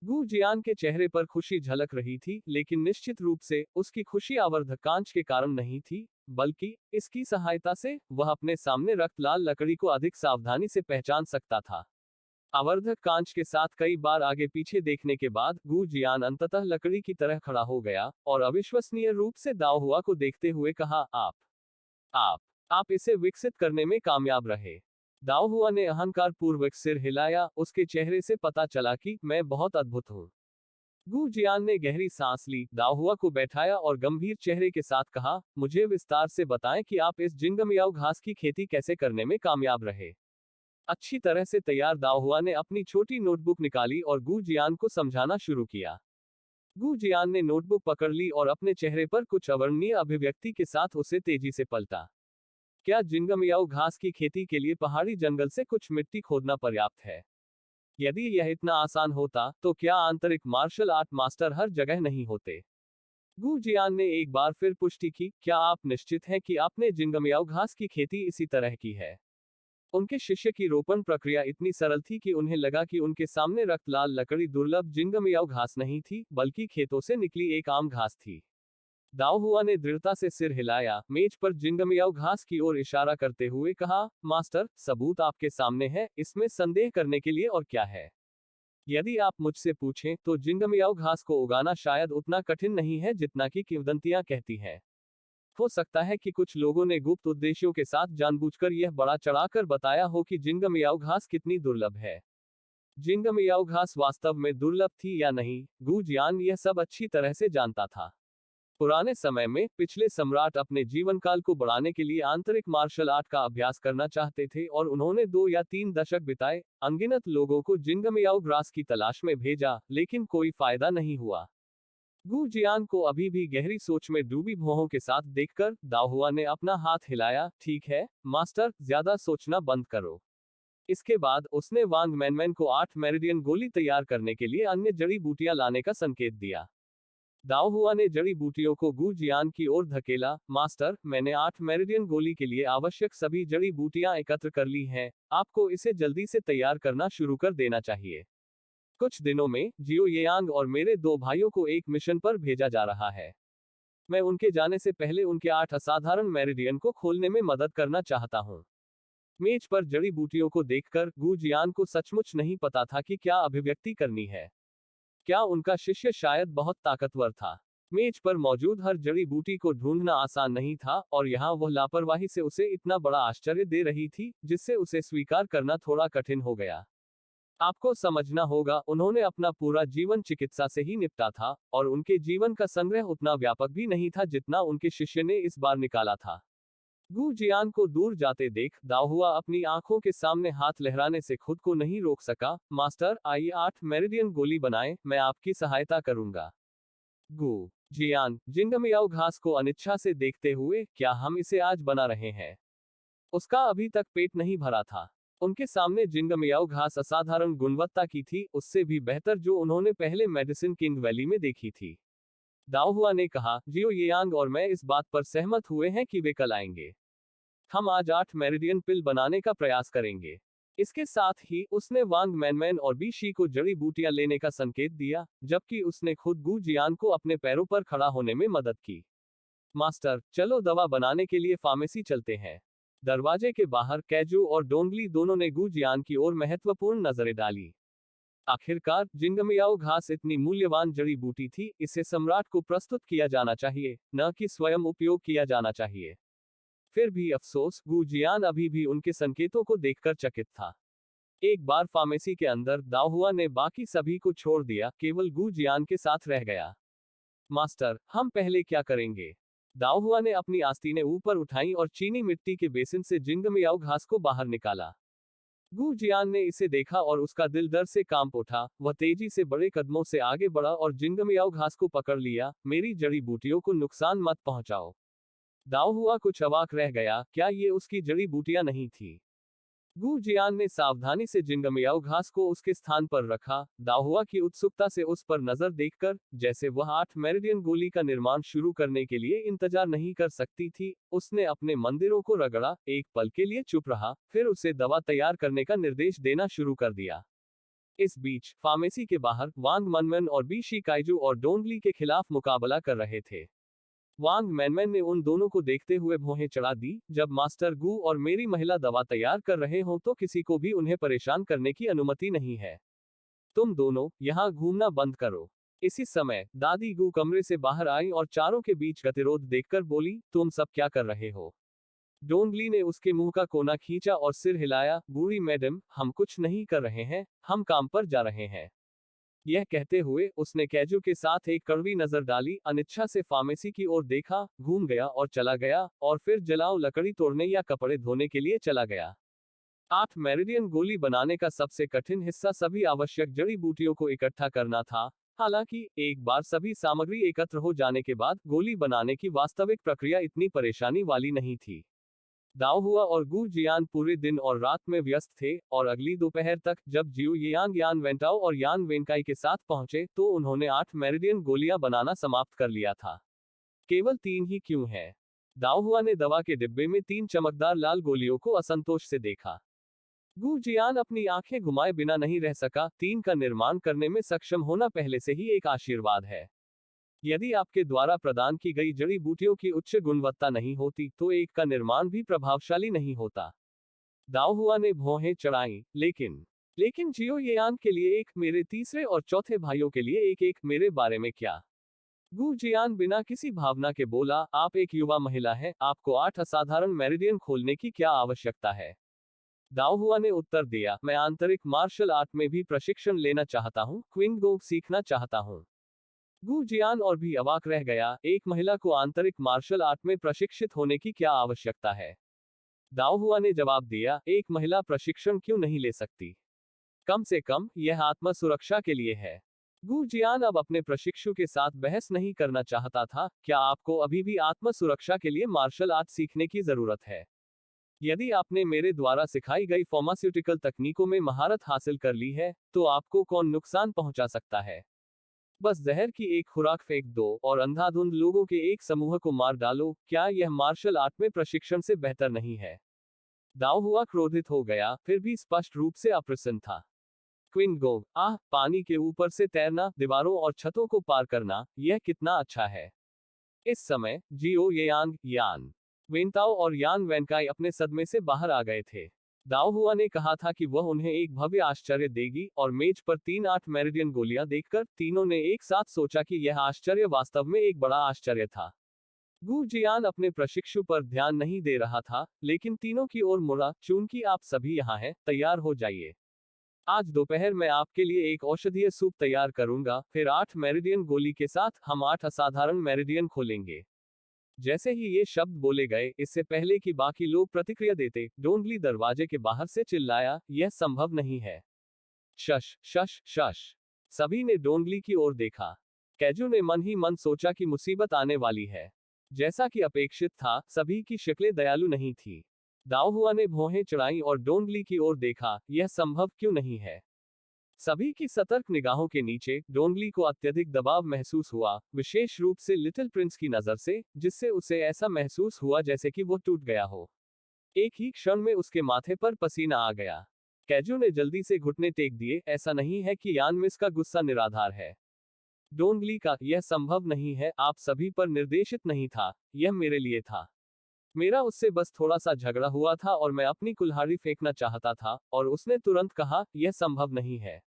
गू जियान के चेहरे पर खुशी झलक रही थी, लेकिन निश्चित रूप से उसकी खुशी आवर्धक कांच के कारण नहीं थी, बल्कि इसकी सहायता से वह अपने सामने रक्त लाल लकड़ी को अधिक सावधानी से पहचान सकता था। आवर्धक कांच के साथ कई बार आगे पीछे देखने के बाद गू जियान अंततः लकड़ी की तरह खड़ा हो गया और अविश्वसनीय रूप से दाओ हुआ को देखते हुए कहा, आप आप इसे विकसित करने में कामयाब रहे। दाओ हुआ ने अहंकार पूर्वक सिर हिलाया, उसके चेहरे से पता चला कि मैं बहुत अद्भुत हूँ। गू जियान ने गहरी सांस ली, दाओ हुआ को बैठाया और गंभीर चेहरे के साथ कहा, मुझे विस्तार से बताएं कि आप इस जिंगमियाओ घास की खेती कैसे करने में कामयाब रहे। अच्छी तरह से तैयार दाओ हुआ ने अपनी छोटी नोटबुक निकाली और गू जियान को समझाना शुरू किया। गू जियान ने नोटबुक पकड़ ली और अपने चेहरे पर कुछ अवर्णनीय अभिव्यक्ति के साथ उसे तेजी से पलटा। क्या जिंगमियाओ घास की खेती के लिए पहाड़ी जंगल से कुछ मिट्टी खोदना पर्याप्त है? यदि यह इतना आसान होता, तो क्या आंतरिक मार्शल आर्ट मास्टर हर जगह नहीं होते? गू जियान ने एक बार फिर पुष्टि की, क्या आप निश्चित हैं कि आपने जिंगमियाओ घास की खेती इसी तरह की है? उनके शिष्य की रोपण प्रक्रिया इतनी सरल थी कि उन्हें लगा कि उनके सामने रक्त लाल लकड़ी दुर्लभ जिंगमियाओ घास नहीं थी, बल्कि खेतों से निकली एक आम घास थी। दाओ हुआ ने दृढ़ता से सिर हिलाया, मेज पर जिंगमियाओ घास की ओर इशारा करते हुए कहा, मास्टर, सबूत आपके सामने है, इसमें संदेह करने के लिए और क्या है? यदि आप मुझसे पूछें, तो जिंगमियाओ घास को उगाना शायद उतना कठिन नहीं है जितना कि किंवदंतियां कहती हैं। हो सकता है कि कुछ लोगों ने गुप्त उद्देश्यों के साथ जानबूझकर यह बड़ा चढ़ाकर बताया हो कि जिंगमियाओ घास कितनी दुर्लभ है। जिंगमियाओ घास वास्तव में दुर्लभ थी या नहीं, गू जियान यह सब अच्छी तरह से जानता था। पुराने समय में पिछले सम्राट अपने जीवनकाल को बढ़ाने के लिए आंतरिक मार्शल आर्ट का अभ्यास करना चाहते थे और उन्होंने 2 या 3 दशक बिताए, अनगिनत लोगों को जिंगमियाओ ग्रास की तलाश में भेजा, लेकिन कोई फायदा नहीं हुआ। गू जियान को अभी भी गहरी सोच में डूबी भौहों के साथ देखकर दाओ हुआ ने अपना हाथ हिलाया, ठीक है, मास्टर, ज्यादा सोचना बंद करो। इसके बाद उसने वांग मैनमैन को 8 मेरिडियन गोली तैयार करने के लिए अन्य जड़ी बूटियां लाने का संकेत दिया। दाओ हुआ ने जड़ी बूटियों को गू जियान की ओर धकेला, मास्टर, मैंने 8 मेरिडियन गोली के लिए आवश्यक सभी जड़ी बूटियां एकत्र कर ली हैं, आपको इसे जल्दी से तैयार करना शुरू कर देना चाहिए। कुछ दिनों में जियो येयांग और मेरे 2 भाइयों को एक मिशन पर भेजा जा रहा है। मैं उनके जाने से पहले उनके 8 असाधारण मेरिडियन को खोलने में मदद करना चाहता हूं। मेज पर जड़ी बूटियों को देखकर गू जियान को सचमुच नहीं पता था कि क्या अभिव्यक्ति करनी है। क्या उनका शिष्य शायद बहुत ताकतवर था? मेज पर मौजूद हर जड़ी बूटी को ढूंढना आसान नहीं था, और यहाँ वह लापरवाही से उसे इतना बड़ा आश्चर्य दे रही थी, जिससे उसे स्वीकार करना थोड़ा कठिन हो गया। आपको समझना होगा, उन्होंने अपना पूरा जीवन चिकित्सा से ही निपटा था, और उनके जीवन का संग्रह उतना व्यापक भी नहीं था जितना उनके शिष्य ने इस बार निकाला था। गू जियान को दूर जाते देख दाओ हुआ अपनी आंखों के सामने हाथ लहराने से खुद को नहीं रोक सका, मास्टर, आइए 8 मेरिडियन गोली बनाएं, मैं आपकी सहायता करूंगा। गू जियान जिंगमियाओ घास को अनिच्छा से देखते हुए, क्या हम इसे आज बना रहे हैं? उसका अभी तक पेट नहीं भरा था। उनके सामने जिंगमियाओ घास असाधारण गुणवत्ता की थी, उससे भी बेहतर जो उन्होंने पहले मेडिसिन किंग वैली में देखी थी। दाओ हुआ ने कहा, जियो येयांग और मैं इस बात पर सहमत हुए हैं कि वे कल आएंगे। हम आज 8 मेरिडियन पिल बनाने का प्रयास करेंगे। इसके साथ ही उसने वांग मैनमैन और बी शी को जड़ी बूटियां लेने का संकेत दिया, जबकि उसने खुद गू जियान को अपने पैरों पर खड़ा होने में मदद की। मास्टर, चलो दवा बनाने के लिए फार्मेसी चलते हैं। दरवाजे के बाहर कैजू और डोंगली दोनों ने गू जियान की ओर महत्वपूर्ण नजरें डाली। आखिरकार जिंगमियाओ घास इतनी मूल्यवान जड़ी बूटी थी, इसे सम्राट को प्रस्तुत किया जाना चाहिए, न कि स्वयं उपयोग किया जाना चाहिए। फिर भी अफसोस, गू जियान अभी भी उनके संकेतों को देखकर चकित था। एक बार फार्मेसी के अंदर दाओ हुआ ने बाकी सभी को छोड़ दिया, केवल गू जियान के साथ रह गया। मास्टर, हम पहले क्या करेंगे? दाओ हुआ ने अपनी आस्तीनें ऊपर उठाई और चीनी मिट्टी के बेसिन से जिंगमियाओ घास को बाहर निकाला। गू जियान ने इसे देखा और उसका दिल डर से कांप उठा, वह तेजी से बड़े कदमों से आगे बढ़ा और जिंगमियाओ घास को पकड़ लिया, मेरी जड़ी बूटियों को नुकसान मत पहुंचाओ। दाओ हुआ कुछ अवाक रह गया, क्या ये उसकी जड़ी बूटियां नहीं थी? गू जियान ने सावधानी से जिंगमियाओ घास को उसके स्थान पर रखा, दाओ हुआ की उत्सुकता से उस पर नजर देखकर, जैसे वह 8 मेरिडियन गोली का निर्माण शुरू करने के लिए इंतजार नहीं कर सकती थी। उसने अपने मंदिरों को रगड़ा, एक पल के लिए चुप रहा, फिर उसे दवा तैयार करने का निर्देश देना शुरू कर दिया। इस बीच फार्मेसी के बाहर वांग मनमन और बी शिकाइजू और डोंगली के खिलाफ मुकाबला कर रहे थे। वांग मैनमैन ने उन दोनों को देखते हुए भौहें चढ़ा दी, जब मास्टर गू और मेरी महिला दवा तैयार कर रहे हों तो किसी को भी उन्हें परेशान करने की अनुमति नहीं है। तुम दोनों यहाँ घूमना बंद करो। इसी समय दादी गू कमरे से बाहर आई और चारों के बीच गतिरोध देखकर बोली, तुम सब क्या कर रहे हो? डोंगली ने उसके मुंह का कोना खींचा और सिर हिलाया, बूढ़ी मैडम, हम कुछ नहीं कर रहे हैं, हम काम पर जा रहे हैं। यह कहते हुए उसने कैजू के साथ एक कड़वी नजर डाली, अनिच्छा से फार्मेसी की ओर देखा, घूम गया और चला गया, और फिर जलाओ लकड़ी तोड़ने या कपड़े धोने के लिए चला गया। 8 मेरिडियन गोली बनाने का सबसे कठिन हिस्सा सभी आवश्यक जड़ी बूटियों को इकट्ठा करना था। हालांकि एक बार सभी सामग्री एकत्र हो जाने के बाद गोली बनाने की वास्तविक प्रक्रिया इतनी परेशानी वाली नहीं थी। दाओ हुआ और गू जियान पूरे दिन और रात में व्यस्त थे, और अगली दोपहर तक जब जियो येयांग यान वेंटाओ और यान वेनकाई के साथ पहुंचे तो उन्होंने 8 मेरिडियन गोलियां बनाना समाप्त कर लिया था। केवल 3 ही क्यों है? दाओ हुआ ने दवा के डिब्बे में 3 चमकदार लाल गोलियों को असंतोष से देखा। गू जियान अपनी आंखें घुमाए बिना नहीं रह सका, 3 का निर्माण करने में सक्षम होना पहले से ही एक आशीर्वाद है। यदि आपके द्वारा प्रदान की गई जड़ी बूटियों की उच्च गुणवत्ता नहीं होती तो एक का निर्माण भी प्रभावशाली नहीं होता। दाओ हुआ ने भौहें चढ़ाई, लेकिन जियो येयान के लिए एक, मेरे तीसरे और चौथे भाइयों के लिए एक मेरे बारे में क्या? गू जियान बिना किसी भावना के बोला, आप एक युवा महिला हैं, आपको 8 असाधारण मेरिडियन खोलने की क्या आवश्यकता है? दाओ हुआ ने उत्तर दिया, मैं आंतरिक मार्शल आर्ट में भी प्रशिक्षण लेना चाहता हूँ, क्विंग सीखना चाहता हूँ। गू जियान और भी अवाक रह गया, एक महिला को आंतरिक मार्शल आर्ट में प्रशिक्षित होने की क्या आवश्यकता है? दाओ हुआ ने जवाब दिया, एक महिला प्रशिक्षण क्यों नहीं ले सकती? कम से कम यह आत्म सुरक्षा के लिए है। गू जियान अब अपने प्रशिक्षु के साथ बहस नहीं करना चाहता था, क्या आपको अभी भी आत्म सुरक्षा के लिए मार्शल आर्ट सीखने की जरूरत है? यदि आपने मेरे द्वारा सिखाई गई फार्मास्यूटिकल तकनीकों में महारत हासिल कर ली है, तो आपको कौन नुकसान पहुंचा सकता है? बस जहर की एक खुराक फेंक दो और अंधाधुंध लोगों के एक समूह को मार डालो, क्या यह मार्शल आर्ट में प्रशिक्षण से बेहतर नहीं है? दाओ हुआ क्रोधित हो गया, फिर भी स्पष्ट रूप से अप्रसन्न था। क्विंग पानी के ऊपर से तैरना, दीवारों और छतों को पार करना, यह कितना अच्छा है। इस समय जियो येयांग, यान वेंताओ और यान वेनकाई अपने सदमे से बाहर आ गए थे। दाओ हुआ ने कहा था कि वह उन्हें एक भव्य आश्चर्य देगी, और मेज पर 3 8 मेरिडियन गोलियां देखकर तीनों ने एक साथ सोचा कि यह आश्चर्य वास्तव में एक बड़ा आश्चर्य था। गू जियान अपने प्रशिक्षु पर ध्यान नहीं दे रहा था, लेकिन तीनों की ओर मुड़ा, चूंकि आप सभी यहाँ हैं, तैयार हो जाइए। आज दोपहर मैं आपके लिए एक औषधीय सूप तैयार करूंगा, फिर 8 मेरिडियन गोली के साथ हम 8 असाधारण मेरिडियन खोलेंगे। जैसे ही ये शब्द बोले गए, इससे पहले कि बाकी लोग प्रतिक्रिया देते, डोंगली दरवाजे के बाहर से चिल्लाया, यह संभव नहीं है। शश शश शश। सभी ने डोंगली की ओर देखा। कैजू ने मन ही मन सोचा कि मुसीबत आने वाली है। जैसा कि अपेक्षित था, सभी की शक्लें दयालु नहीं थी। दाओ हुआ ने भौहें चढ़ाई और डोंगली की ओर देखा, यह संभव क्यों नहीं है? सभी की सतर्क निगाहों के नीचे डोंगली को अत्यधिक दबाव महसूस हुआ, विशेष रूप से लिटिल प्रिंस की नजर से, जिससे उसे ऐसा महसूस हुआ जैसे कि वो टूट गया हो। एक ही क्षण में उसके माथे पर पसीना आ गया। कैजू ने जल्दी से घुटने टेक दिए, ऐसा नहीं है कि यान मिस का गुस्सा निराधार है। डोंगली का, यह संभव नहीं है, आप सभी पर निर्देशित नहीं था, यह मेरे लिए था। मेरा उससे बस थोड़ा सा झगड़ा हुआ था और मैं अपनी कुल्हाड़ी फेंकना चाहता था, और उसने तुरंत कहा, यह संभव नहीं है।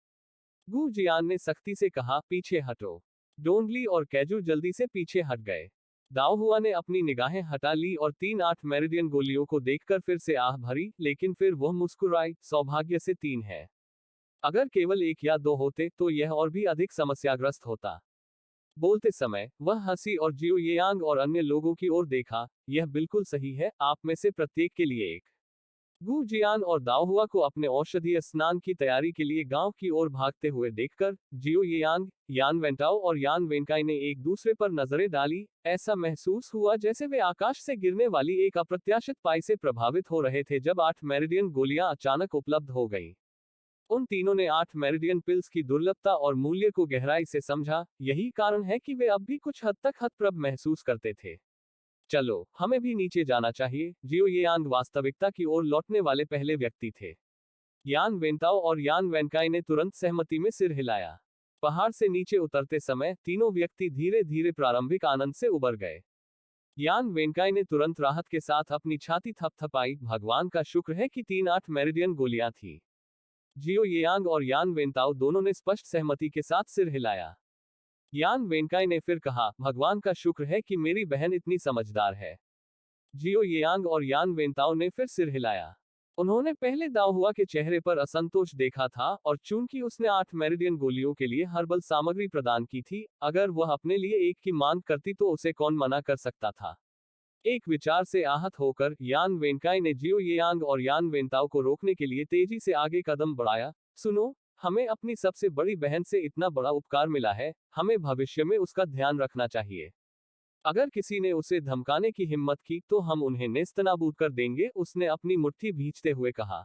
गू जियान ने सख्ती से कहा, पीछे हटो। डोंगली और कैजू जल्दी से पीछे हट गए। दाओ हुआ ने अपनी निगाहें हटा ली और 3 8 मेरिडियन गोलियों को देखकर फिर से आह भरी, लेकिन फिर वह मुस्कुराई, सौभाग्य से 3 है। अगर केवल 1 या 2 होते तो यह और भी अधिक समस्याग्रस्त होता। बोलते समय वह हंसी और जियो येयांग और अन्य लोगों की ओर देखा, यह बिल्कुल सही है, आप में से प्रत्येक के लिए एक। गू जियान और दाओ हुआ को अपने औषधीय स्नान की तैयारी के लिए गांव की ओर भागते हुए देखकर जियो येयांग, यान वेंटाओ और यान वेनकाई ने एक दूसरे पर नजरें डाली। ऐसा महसूस हुआ जैसे वे आकाश से गिरने वाली एक अप्रत्याशित पाई से प्रभावित हो रहे थे जब 8 मेरिडियन गोलियां अचानक उपलब्ध हो गईं। उन तीनों ने 8 मेरिडियन पिल्स की दुर्लभता और मूल्य को गहराई से समझा, यही कारण है कि वे अब भी कुछ हद तक हतप्रभ महसूस करते थे। चलो, हमें भी नीचे जाना चाहिए। जियो येयांग वास्तविकता की ओर लौटने वाले पहले व्यक्ति थे। यान वेंताओ और यान वेनकाई ने तुरंत सहमति में सिर हिलाया। पहाड़ से नीचे उतरते समय तीनों व्यक्ति धीरे धीरे प्रारंभिक आनंद से उबर गए। यान वेंकाई ने तुरंत राहत के साथ अपनी छाती थपथपाई। भगवान का शुक्र है कि 3-8 मेरिडियन गोलियां थी। जियो येयांग और यान वेंताओ दोनों ने स्पष्ट सहमति के साथ सिर हिलाया। यान वेंकाई ने फिर कहा, भगवान का शुक्र है कि मेरी बहन इतनी समझदार है। जियो येयांग और यान वेंताओ ने फिर सिर हिलाया। उन्होंने पहले दाओहुआ के चेहरे पर असंतोष देखा था, और चूंकि उसने 8 मेरिडियन गोलियों के लिए हर्बल सामग्री प्रदान की थी, अगर वह अपने लिए एक की मांग करती तो उसे कौन मना कर सकता था। एक विचार से आहत होकर यान वेंकाई ने जियो येयांग और यान वेंताओ को रोकने के लिए तेजी से आगे कदम बढ़ाया। सुनो, हमें अपनी सबसे बड़ी बहन से इतना बड़ा उपकार मिला है, हमें भविष्य में उसका ध्यान रखना चाहिए। अगर किसी ने उसे धमकाने की हिम्मत की तो हम उन्हें नेस्तनाबूद कर देंगे, उसने अपनी मुट्ठी भींचते हुए कहा।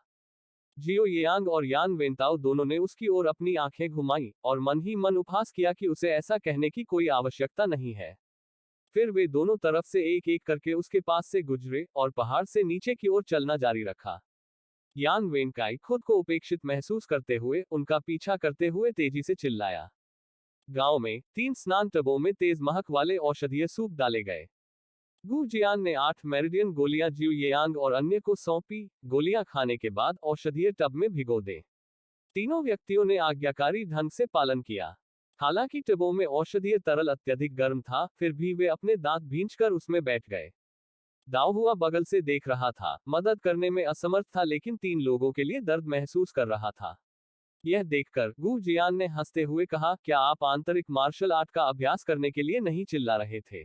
जियो येयांग और यान वेंताओ दोनों ने उसकी ओर अपनी आंखें घुमाई और मन ही मन उपहास किया कि उसे ऐसा कहने की कोई आवश्यकता नहीं है। फिर वे दोनों तरफ से एक एक करके उसके पास से गुजरे और पहाड़ से नीचे की ओर चलना जारी रखा। यान वेंकाई खुद को उपेक्षित महसूस करते हुए उनका पीछा करते हुए तेजी से चिल्लाया। गांव में 3 स्नान टबों में तेज महक वाले औषधीय सूप डाले गए। गु जियान ने 8 मेरिडियन गोलियां जियो येयांग और अन्य को सौंपी। गोलियां खाने के बाद औषधीय टब में भिगो दें। तीनों व्यक्तियों ने आज्ञाकारी ढंग से पालन किया। हालांकि टबों में औषधीय तरल अत्यधिक गर्म था, फिर भी वे अपने दांत भींचकर उसमें बैठ गए। दाओहुआ बगल से देख रहा था, मदद करने में असमर्थ था, लेकिन 3 लोगों के लिए दर्द महसूस कर रहा था। यह देखकर गु जियान ने हंसते हुए कहा, क्या आप आंतरिक मार्शल आर्ट का अभ्यास करने के लिए नहीं चिल्ला रहे थे?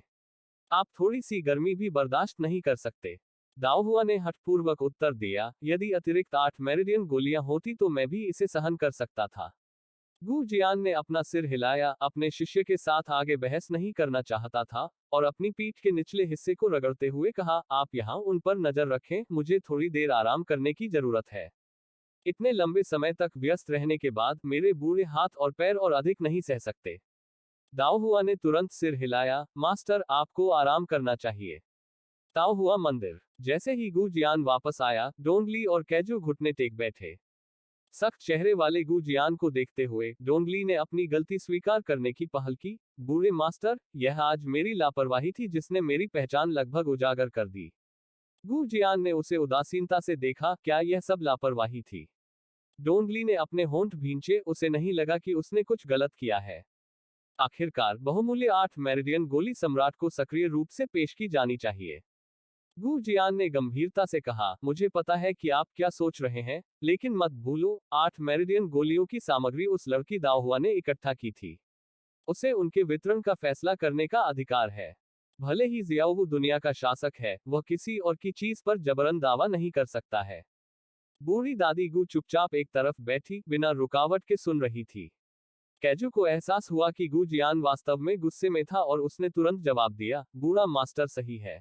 आप थोड़ी सी गर्मी भी बर्दाश्त नहीं कर सकते? दाओहुआ ने हठपूर्वक उत्तर दिया, यदि अतिरिक्त 8 मेरिडियन गोलियां होती तो मैं भी इसे सहन कर सकता था। गु जियान ने अपना सिर हिलाया, अपने शिष्य के साथ आगे बहस नहीं करना चाहता था, और अपनी पीठ के निचले हिस्से को रगड़ते हुए कहा, आप यहाँ उन पर नजर रखें, मुझे थोड़ी देर आराम करने की जरूरत है। इतने लंबे समय तक व्यस्त रहने के बाद मेरे बूढ़े हाथ और पैर और अधिक नहीं सह सकते। दाओहुआ ने तुरंत सिर हिलाया, मास्टर, आपको आराम करना चाहिए। ताओहुआ मंदिर। जैसे ही गु जियान वापस आया, डोंगली और कैजू घुटने टेक बैठे। सख्त चेहरे वाले गु जियान को देखते हुए डोंगली ने अपनी गलती स्वीकार करने की पहल की। बूढ़े मास्टर, यह आज मेरी लापरवाही थी जिसने मेरी पहचान लगभग उजागर कर दी। गु जियान ने उसे उदासीनता से देखा, क्या यह सब लापरवाही थी? डोंगली ने अपने होंठ भींचे, उसे नहीं लगा कि उसने कुछ गलत किया है। आखिरकार बहुमूल्य 8 मेरिडियन गोली सम्राट को सक्रिय रूप से पेश की जानी चाहिए। गु जियान ने गंभीरता से कहा, मुझे पता है कि आप क्या सोच रहे हैं, लेकिन मत भूलो, 8 मेरिडियन गोलियों की सामग्री उस लड़की दाओहुआ ने इकट्ठा की थी। उसे उनके वितरण का फैसला करने का अधिकार है। भले ही जियाओहू दुनिया का शासक है, वह किसी और की चीज पर जबरन दावा नहीं कर सकता है। बूढ़ी दादी गु चुपचाप एक तरफ बैठी, बिना रुकावट के सुन रही थी। कैजू को एहसास हुआ कि गु जियान वास्तव में गुस्से में था, और उसने तुरंत जवाब दिया, बूढ़ा मास्टर सही है।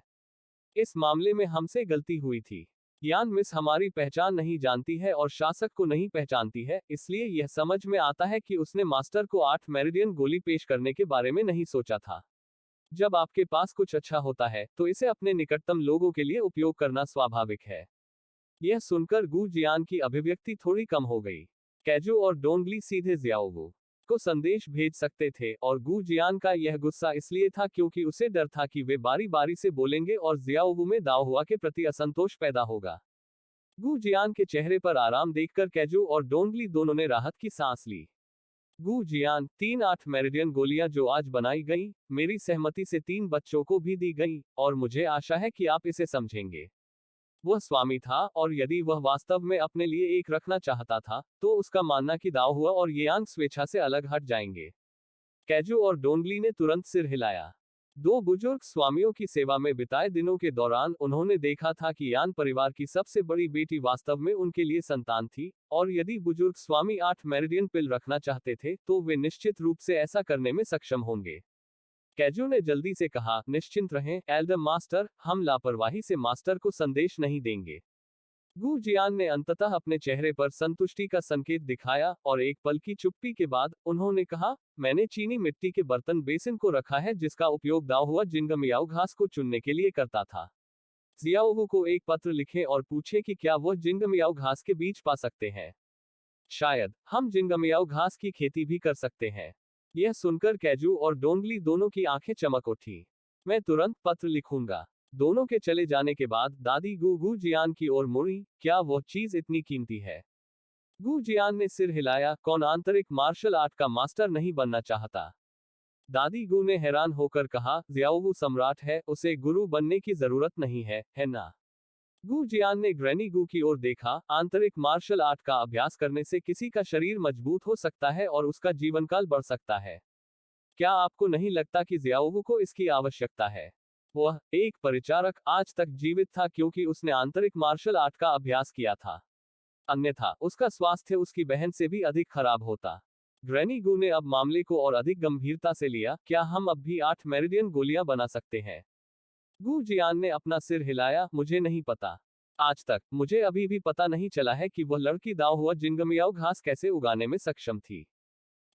इस मामले में हमसे गलती हुई थी। यान मिस हमारी पहचान नहीं जानती है और शासक को नहीं पहचानती है, इसलिए यह समझ में आता है कि उसने मास्टर को 8 मेरिडियन गोली पेश करने के बारे में नहीं सोचा था। जब आपके पास कुछ अच्छा होता है, तो इसे अपने निकटतम लोगों के लिए उपयोग करना स्वाभाविक है। यह सुनकर गु जियान की अभिव्यक्ति थोड़ी कम हो गई। कैजू और डोंगली सीधे जियाओगू को संदेश भेज सकते थे, और गु जियान का यह गुस्सा इसलिए था क्योंकि उसे डर था कि वे बारी बारी से बोलेंगे और जियाओगू में दाओहुआ के प्रति असंतोष पैदा होगा। गु जियान के चेहरे पर आराम देखकर कैजू और डोंगली दोनों ने राहत की सांस ली। गु जियान, 3-8 मेरिडियन गोलियां जो आज बनाई गई, मेरी सहमति से 3 बच्चों को भी दी गई, और मुझे आशा है कि आप इसे समझेंगे। वह स्वामी था, और यदि वह वास्तव में अपने लिए एक रखना चाहता था, तो उसका मानना कि दाओहुआ और येयांग स्वेच्छा से अलग हट जाएंगे। कैजू और डोंगली ने तुरंत सिर हिलाया। 2 बुजुर्ग स्वामियों की सेवा में बिताए दिनों के दौरान उन्होंने देखा था कि यान परिवार की सबसे बड़ी बेटी वास्तव में उनके लिए संतान थी, और यदि बुजुर्ग स्वामी 8 मेरिडियन पिल रखना चाहते थे, तो वे निश्चित रूप से ऐसा करने में सक्षम होंगे। कैजू ने जल्दी से कहा, निश्चिंत रहें एल्डर मास्टर, हम लापरवाही से मास्टर को संदेश नहीं देंगे। गु जियान ने अंततः अपने चेहरे पर संतुष्टि का संकेत दिखाया, और एक पल की चुप्पी के बाद उन्होंने कहा, मैंने चीनी मिट्टी के बर्तन बेसिन को रखा है जिसका उपयोग दाओहुआ जिंगमियाओ घास को चुनने के लिए करता था। जियाओहू को एक पत्र लिखें और पूछें कि क्या वह जिंगमियाओ घास के बीज पा सकते हैं। शायद हम जिंगमियाओ घास की खेती भी कर सकते हैं। यह सुनकर कैजू और डोंगली दोनों की आंखें चमक उठी। मैं तुरंत पत्र लिखूंगा। दोनों के चले जाने के बाद दादी गू जियान की ओर मुड़ी। क्या वह चीज इतनी कीमती है? गू जियान ने सिर हिलाया। कौन आंतरिक मार्शल आर्ट का मास्टर नहीं बनना चाहता? दादी गू ने हैरान होकर कहा, जियाओ सम्राट है, उसे गुरु बनने की जरूरत नहीं है ना? गू जियान ने ग्रैनी गू की ओर देखा। आंतरिक मार्शल आर्ट का अभ्यास करने से किसी का शरीर मजबूत हो सकता है और उसका जीवनकाल बढ़ सकता है। क्या आपको नहीं लगता कि जियाओ को इसकी आवश्यकता है? वह एक परिचारक आज तक जीवित था क्योंकि उसने आंतरिक मार्शल आर्ट का अभ्यास किया था। अन्यथा उसका स्वास्थ्य उसकी बहन से भी अधिक खराब होता। ग्रैनी गू ने अब मामले को और अधिक गंभीरता से लिया। क्या हम अब भी 8 मेरिडियन गोलियां बना सकते हैं? गू जियान ने अपना सिर हिलाया। मुझे नहीं पता। आज तक मुझे अभी भी पता नहीं चला है कि वह लड़की दाव हुआ जिंगमियाओ घास कैसे उगाने में सक्षम थी।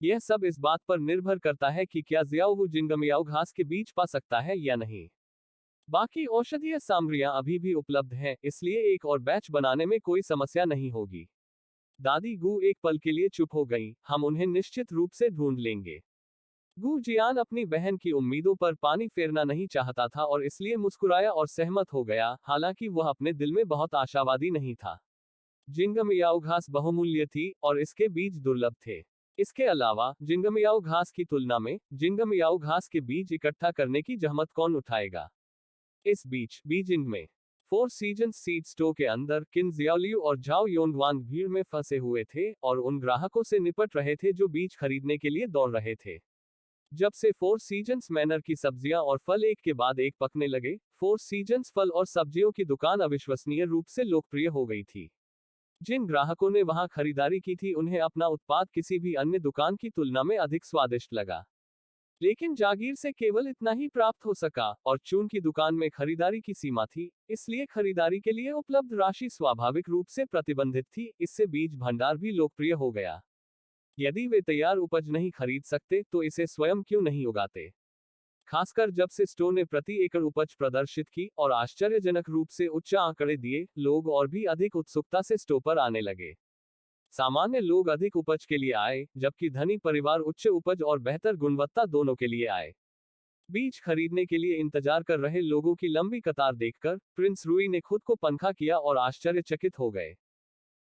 यह सब इस बात पर निर्भर करता है कि क्या जियाओ जिंगमियाओ घास के बीज पा सकता है या नहीं। बाकी औषधीय सामग्रियां अभी भी उपलब्ध हैं, इसलिए एक और बैच बनाने में कोई समस्या नहीं होगी। दादी गू एक पल के लिए चुप हो गई। हम उन्हें निश्चित रूप से ढूंढ लेंगे। गू जियान अपनी बहन की उम्मीदों पर पानी फेरना नहीं चाहता था और इसलिए मुस्कुराया और सहमत हो गया, हालांकि वह अपने दिल में बहुत आशावादी नहीं था। जिंगमियाओ घास बहुमूल्य थी और इसके बीज दुर्लभ थे। इसके अलावा जिंगमियाओ घास की तुलना में जिंगमियाओ घास के बीज इकट्ठा करने की जहमत कौन उठाएगा? इस बीच बीजिंग में फोर सीजन्स सीड स्टोर के अंदर किन जियाओलियू और झाओ योंगवांग भीड़ में फंसे हुए थे और उन ग्राहकों से निपट रहे थे जो बीज खरीदने के लिए दौड़ रहे थे। जब से फोर सीजन्स मैनर की सब्जियां और फल एक के बाद एक पकने लगे, फोर सीजन्स फल और सब्जियों की दुकान अविश्वसनीय रूप से लोकप्रिय हो गई थी। जिन ग्राहकों ने वहां खरीदारी की थी उन्हें अपना उत्पाद किसी भी अन्य दुकान की तुलना में अधिक स्वादिष्ट लगा। लेकिन जागीर से केवल इतना ही प्राप्त हो सका और चून की दुकान में खरीदारी की सीमा थी, इसलिए खरीदारी के लिए उपलब्ध राशि स्वाभाविक रूप से प्रतिबंधित थी। इससे बीज भंडार भी लोकप्रिय हो गया। यदि वे तैयार उपज नहीं खरीद सकते तो इसे स्वयं क्यों नहीं उगाते? खासकर जब से स्टोर ने प्रति एकड़ उपज प्रदर्शित की और आश्चर्यजनक रूप से उच्च आंकड़े दिए, लोग और भी अधिक उत्सुकता से स्टोर पर आने लगे। सामान्य लोग अधिक उपज के लिए आए, जबकि धनी परिवार उच्च उपज और बेहतर गुणवत्ता दोनों के लिए आए। बीज खरीदने के लिए इंतजार कर रहे लोगों की लंबी कतार देखकर प्रिंस रुई ने खुद को पनखा किया और आश्चर्यचकित हो गए।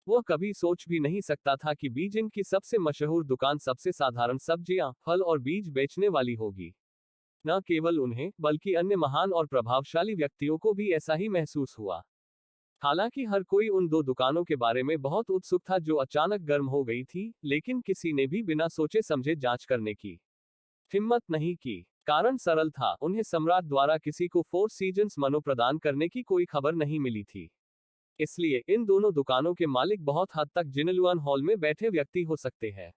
वह कभी सोच भी नहीं सकता था कि बीजिंग की सबसे मशहूर दुकान सबसे साधारण सब्जियां, फल और बीज बेचने वाली होगी। न केवल उन्हें, बल्कि अन्य महान और प्रभावशाली व्यक्तियों को भी ऐसा ही महसूस हुआ। हालांकि हर कोई उन दो दुकानों के बारे में बहुत उत्सुक था जो अचानक गर्म हो गई थी, लेकिन किसी ने भी बिना सोचे समझे जांच करने की हिम्मत नहीं की। कारण सरल था, उन्हें सम्राट द्वारा किसी को फोर सीजन्स मनो प्रदान करने की कोई खबर नहीं मिली थी। इसलिए इन दोनों दुकानों के मालिक बहुत हद तक जिनलुआन हॉल में बैठे व्यक्ति हो सकते हैं।